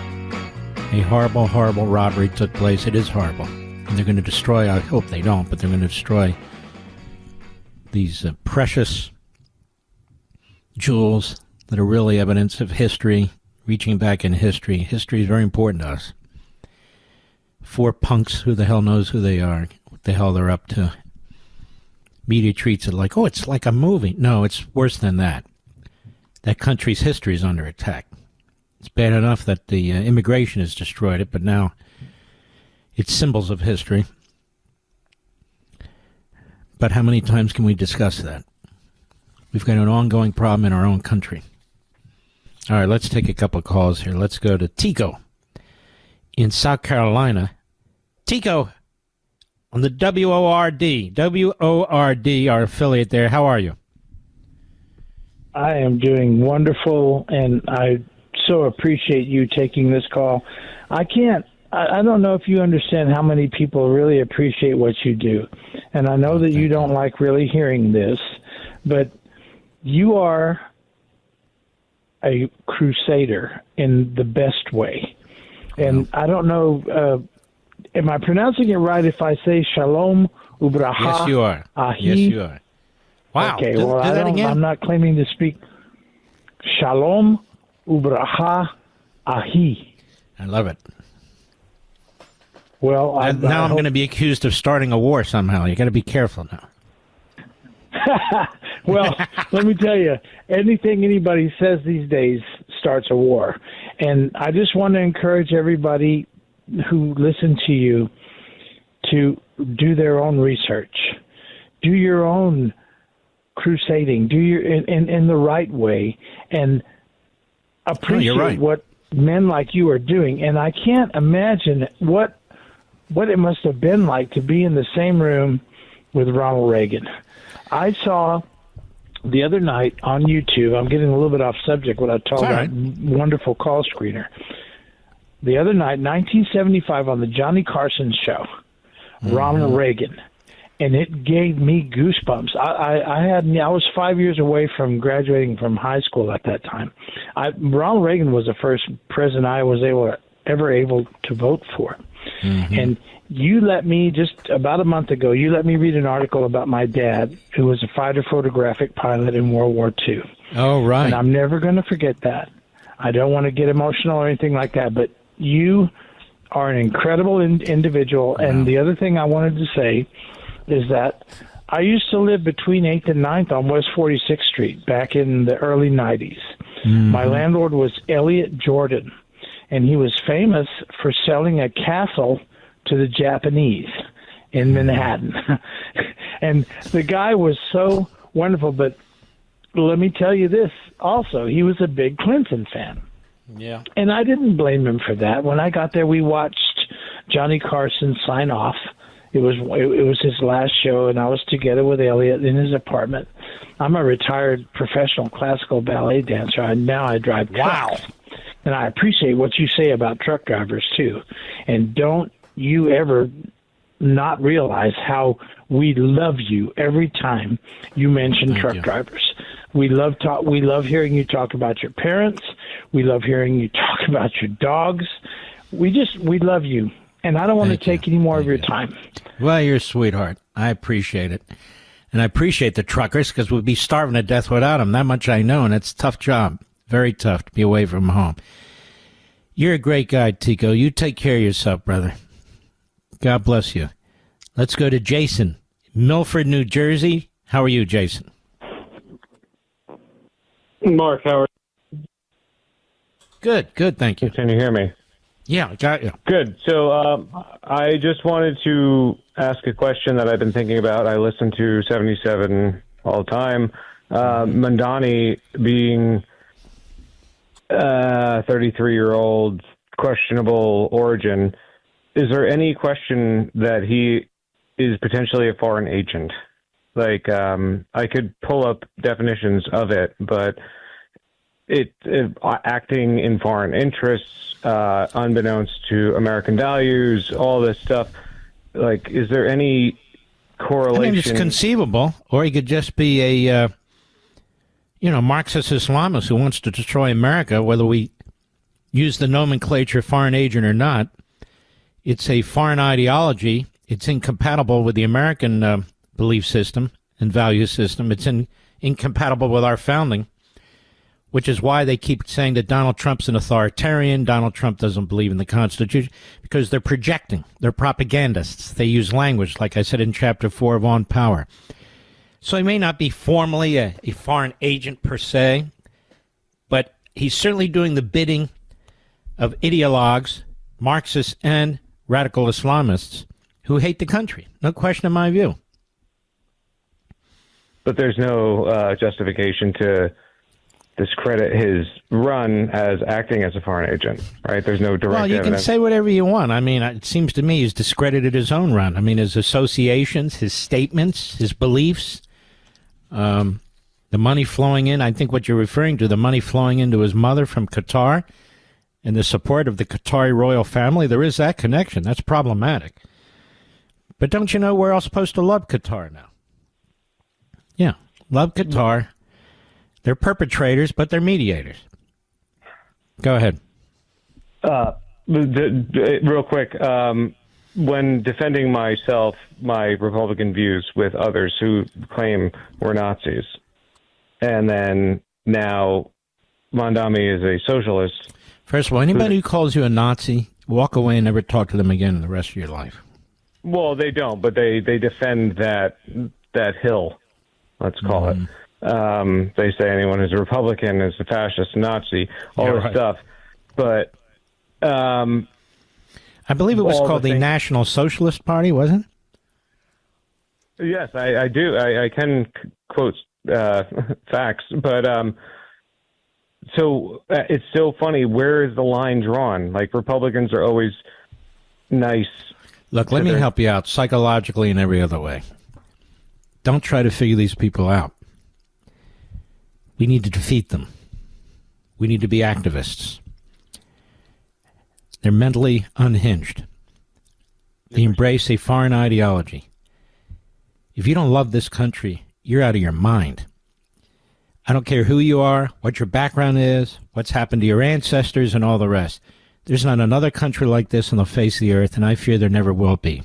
A horrible, horrible robbery took place. It is horrible. And they're going to destroy, I hope they don't, but they're going to destroy these precious jewels that are really evidence of history, reaching back in history. History is very important to us. 4 punks, who the hell knows who they are, what the hell they're up to. Media treats it like, it's like a movie. No, it's worse than that. That country's history is under attack. It's bad enough that the immigration has destroyed it, but now it's symbols of history. But how many times can we discuss that? We've got an ongoing problem in our own country. All right, let's take a couple of calls here. Let's go to Tico in South Carolina. Tico on the WORD. WORD, our affiliate there. How are you? I am doing wonderful, and I so appreciate you taking this call. I don't know if you understand how many people really appreciate what you do. And I know that you don't like really hearing this, but you are a crusader in the best way. And I don't know, am I pronouncing it right if I say shalom ubraha? Yes, you are. Ahi? Yes, you are. Wow. Okay, do well, that again? I'm not claiming to speak shalom ubraha ahi. I love it. Well, now I'm going to be accused of starting a war somehow. You got to be careful now. Well, let me tell you, anything anybody says these days starts a war. And I just want to encourage everybody who listen to you to do their own research. Do your own crusading. Do your in the right way, and appreciate what men like you are doing. And I can't imagine what it must have been like to be in the same room with Ronald Reagan. I saw the other night on YouTube, I'm getting a little bit off subject when I told that wonderful call screener. The other night, 1975, on the Johnny Carson show, Ronald Reagan, and it gave me goosebumps. I was 5 years away from graduating from high school at that time. Ronald Reagan was the first president I was ever able to vote for. And you let me, just about a month ago, you let me read an article about my dad, who was a fighter photographic pilot in World War II. Oh, right. And I'm never going to forget that. I don't want to get emotional or anything like that, but you are an incredible individual. Wow. And the other thing I wanted to say is that I used to live between 8th and 9th on West 46th Street back in the early 90s. My landlord was Elliot Jordan, and he was famous for selling a castle to the Japanese in Manhattan. And the guy was so wonderful, but let me tell you this also, he was a big Clinton fan. Yeah. And I didn't blame him for that. When I got there, we watched Johnny Carson sign off. It was his last show, and I was together with Elliot in his apartment. I'm a retired professional classical ballet dancer, and now I drive trucks. And I appreciate what you say about truck drivers, too. And don't you ever not realize how we love you every time you mention truck drivers. We love hearing you talk about your parents. We love hearing you talk about your dogs. We love you. And I don't want to take any more of your time. Well, you're a sweetheart. I appreciate it. And I appreciate the truckers, because we'd be starving to death without them. That much I know, and it's a tough job. Very tough to be away from home. You're a great guy, Tico. You take care of yourself, brother. God bless you. Let's go to Jason, Milford, New Jersey. How are you, Jason? Mark, how are you? Good, thank you. Can you hear me? Yeah, I got you. Good. So I just wanted to ask a question that I've been thinking about. I listen to 77 all the time. Mamdani being 33-year-old, questionable origin, is there any question that he is potentially a foreign agent? Like, I could pull up definitions of it, but it acting in foreign interests, unbeknownst to American values, all this stuff. Like, is there any correlation? I mean, it's conceivable, or he could just be a, Marxist-Islamist who wants to destroy America, whether we use the nomenclature foreign agent or not. It's a foreign ideology. It's incompatible with the American belief system and value system. It's incompatible with our founding, which is why they keep saying that Donald Trump's an authoritarian. Donald Trump doesn't believe in the Constitution, because they're projecting. They're propagandists. They use language, like I said in Chapter 4 of On Power. So he may not be formally a foreign agent per se, but he's certainly doing the bidding of ideologues, Marxists and radical Islamists who hate the country. No question in my view. But there's no justification to discredit his run as acting as a foreign agent, right? There's no direct Well, you evidence. can say whatever you want. I mean, it seems to me he's discredited his own run. I mean, his associations, his statements, his beliefs, the money flowing in. I think what you're referring to, the money flowing into his mother from Qatar and the support of the Qatari royal family, there is that connection. That's problematic. But don't you know we're all supposed to love Qatar now? Yeah, love Qatar. They're perpetrators, but they're mediators. Go ahead. Real quick, when defending myself, my Republican views with others who claim we're Nazis, and then now Mamdani is a socialist. First of all, anybody who calls you a Nazi, walk away and never talk to them again in the rest of your life. Well, they don't, but they defend that hill, let's call it. They say anyone who's a Republican is a fascist, Nazi, all this stuff. But I believe it was called the National Socialist Party, wasn't it? Yes, I do. I can quote facts, but so it's so funny. Where is the line drawn? Like, Republicans are always nice. Look, let me help you out psychologically and every other way. Don't try to figure these people out. We need to defeat them. We need to be activists. They're mentally unhinged. They embrace a foreign ideology. If you don't love this country, you're out of your mind. I don't care who you are, what your background is, what's happened to your ancestors, and all the rest. There's not another country like this on the face of the earth, and I fear there never will be.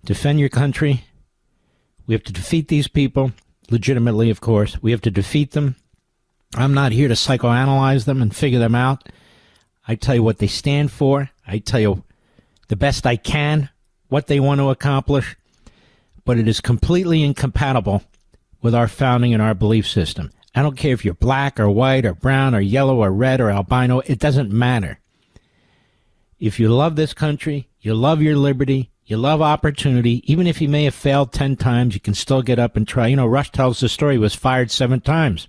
Defend your country. We have to defeat these people, legitimately, of course. We have to defeat them. I'm not here to psychoanalyze them and figure them out. I tell you what they stand for. I tell you the best I can what they want to accomplish. But it is completely incompatible with our founding and our belief system. I don't care if you're black or white or brown or yellow or red or albino. It doesn't matter. If you love this country, you love your liberty, you love opportunity, even if you may have failed 10 times, you can still get up and try. You know, Rush tells the story, he was fired 7 times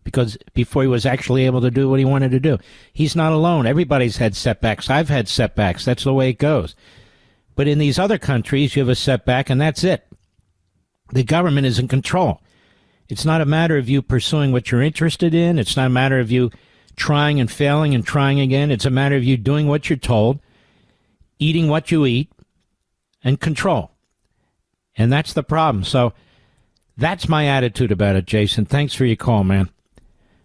because before he was actually able to do what he wanted to do. He's not alone. Everybody's had setbacks. I've had setbacks. That's the way it goes. But in these other countries, you have a setback, and that's it. The government is in control. It's not a matter of you pursuing what you're interested in. It's not a matter of you trying and failing and trying again. It's a matter of you doing what you're told, eating what you eat, and control. And that's the problem. So that's my attitude about it, Jason. Thanks for your call, man.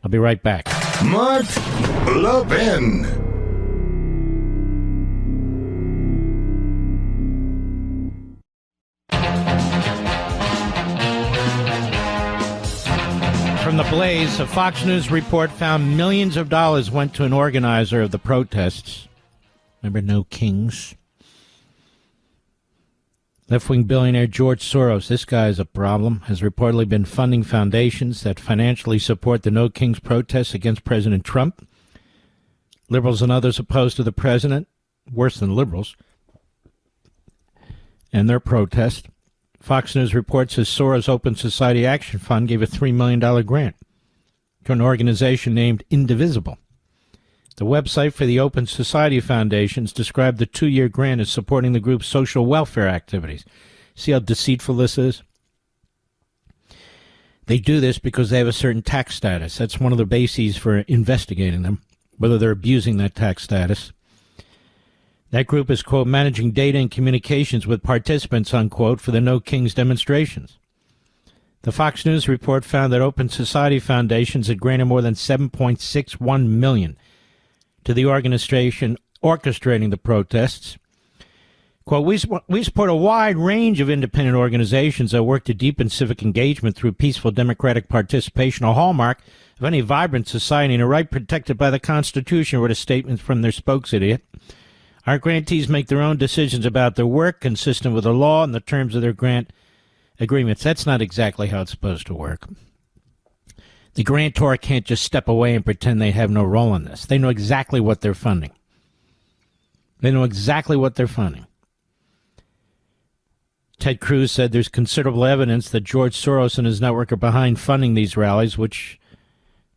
I'll be right back. Mark Levin. From the Blaze, a Fox News report found millions of dollars went to an organizer of the protests. Remember No Kings? Left-wing billionaire George Soros, this guy is a problem, has reportedly been funding foundations that financially support the No Kings protests against President Trump. Liberals and others opposed to the president, worse than liberals, and their protest. Fox News reports his Soros Open Society Action Fund gave a $3 million grant to an organization named Indivisible. The website for the Open Society Foundations described the 2-year grant as supporting the group's social welfare activities. See how deceitful this is? They do this because they have a certain tax status. That's one of the bases for investigating them, whether they're abusing that tax status. That group is, quote, managing data and communications with participants, unquote, for the No Kings demonstrations. The Fox News report found that Open Society Foundations had granted more than $7.61 million to the organization orchestrating the protests. Quote, we support a wide range of independent organizations that work to deepen civic engagement through peaceful democratic participation, a hallmark of any vibrant society and a right protected by the Constitution, wrote a statement from their spokesidiot. Our grantees make their own decisions about their work consistent with the law and the terms of their grant agreements. That's not exactly how it's supposed to work. The grantor can't just step away and pretend they have no role in this. They know exactly what they're funding. They know exactly what they're funding. Ted Cruz said there's considerable evidence that George Soros and his network are behind funding these rallies, which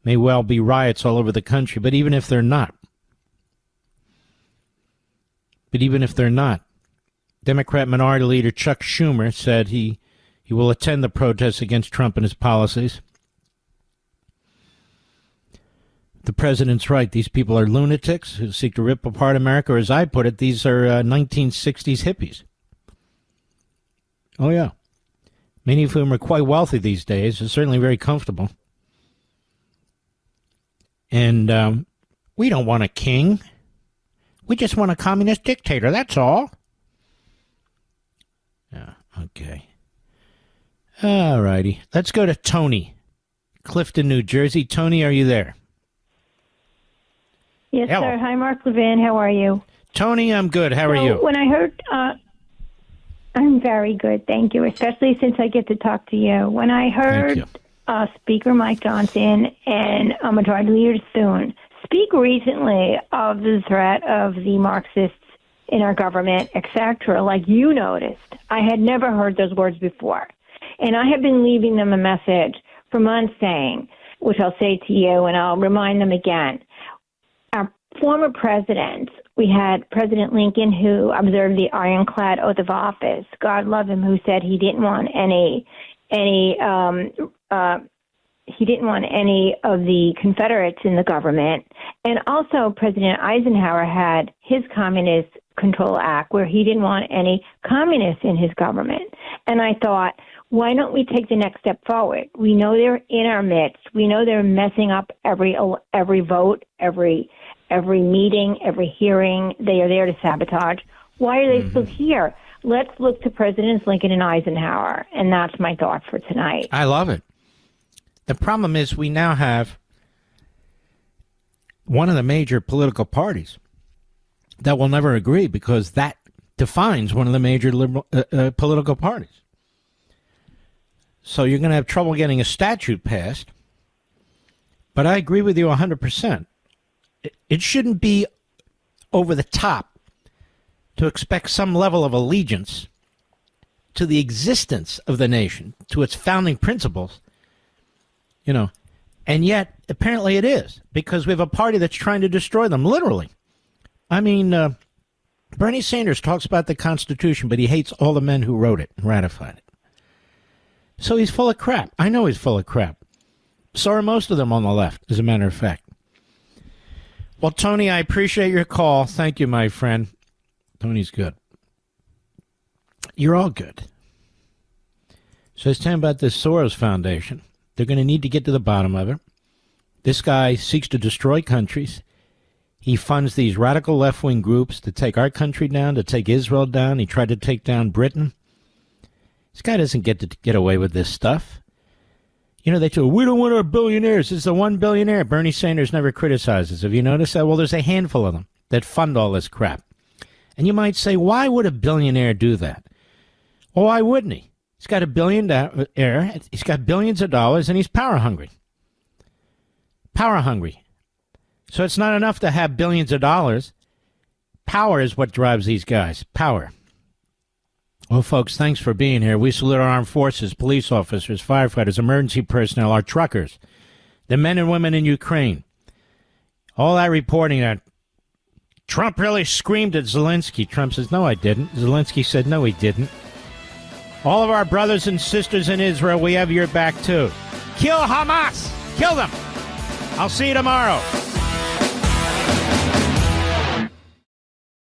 may well be riots all over the country. But even if they're not, Democrat Minority Leader Chuck Schumer said he will attend the protests against Trump and his policies. The president's right. These people are lunatics who seek to rip apart America. Or as I put it, these are 1960s hippies. Oh, yeah. Many of whom are quite wealthy these days. They're certainly very comfortable. And we don't want a king. We just want a communist dictator. That's all. Yeah, okay. All righty. Let's go to Tony, Clifton, New Jersey. Tony, are you there? Yes, Hello. sir. Hi, Mark Levin. How are you? Tony, I'm good. How are you? When I heard, I'm very good, thank you, especially since I get to talk to you. When I heard Speaker Mike Johnson and Majority Leader Thune speak recently of the threat of the Marxists in our government, etc., like you noticed, I had never heard those words before. And I have been leaving them a message for months saying, which I'll say to you, and I'll remind them again. Our former presidents, we had President Lincoln, who observed the ironclad oath of office. God love him, who said he didn't want any of the Confederates in the government. And also President Eisenhower had his Communist Control Act, where he didn't want any communists in his government. And I thought, why don't we take the next step forward? We know they're in our midst. We know they're messing up every vote, every meeting, every hearing. They are there to sabotage. Why are they still here? Let's look to Presidents Lincoln and Eisenhower. And that's my thought for tonight. I love it. The problem is we now have one of the major political parties that will never agree, because that defines one of the major liberal political parties. So you're going to have trouble getting a statute passed. But I agree with you 100%. It shouldn't be over the top to expect some level of allegiance to the existence of the nation, to its founding principles, you know. And yet, apparently it is, because we have a party that's trying to destroy them, literally. I mean, Bernie Sanders talks about the Constitution, but he hates all the men who wrote it and ratified it. So he's full of crap. I know he's full of crap. So are most of them on the left, as a matter of fact. Well, Tony, I appreciate your call. Thank you, my friend. Tony's good. You're all good. So let's tell you about this Soros Foundation. They're going to need to get to the bottom of it. This guy seeks to destroy countries. He funds these radical left-wing groups to take our country down, to take Israel down. He tried to take down Britain. This guy doesn't get to get away with this stuff. You know, they say, we don't want our billionaires. This is the one billionaire Bernie Sanders never criticizes. Have you noticed that? Well, there's a handful of them that fund all this crap. And you might say, why would a billionaire do that? Well, why wouldn't he? He's got a billionaire. He's got billions of dollars, and he's power hungry. Power hungry. So it's not enough to have billions of dollars. Power is what drives these guys. Power. Well, folks, thanks for being here. We salute our armed forces, police officers, firefighters, emergency personnel, our truckers, the men and women in Ukraine. All that reporting that Trump really screamed at Zelensky. Trump says, no, I didn't. Zelensky said, no, he didn't. All of our brothers and sisters in Israel, we have your back, too. Kill Hamas. Kill them. I'll see you tomorrow.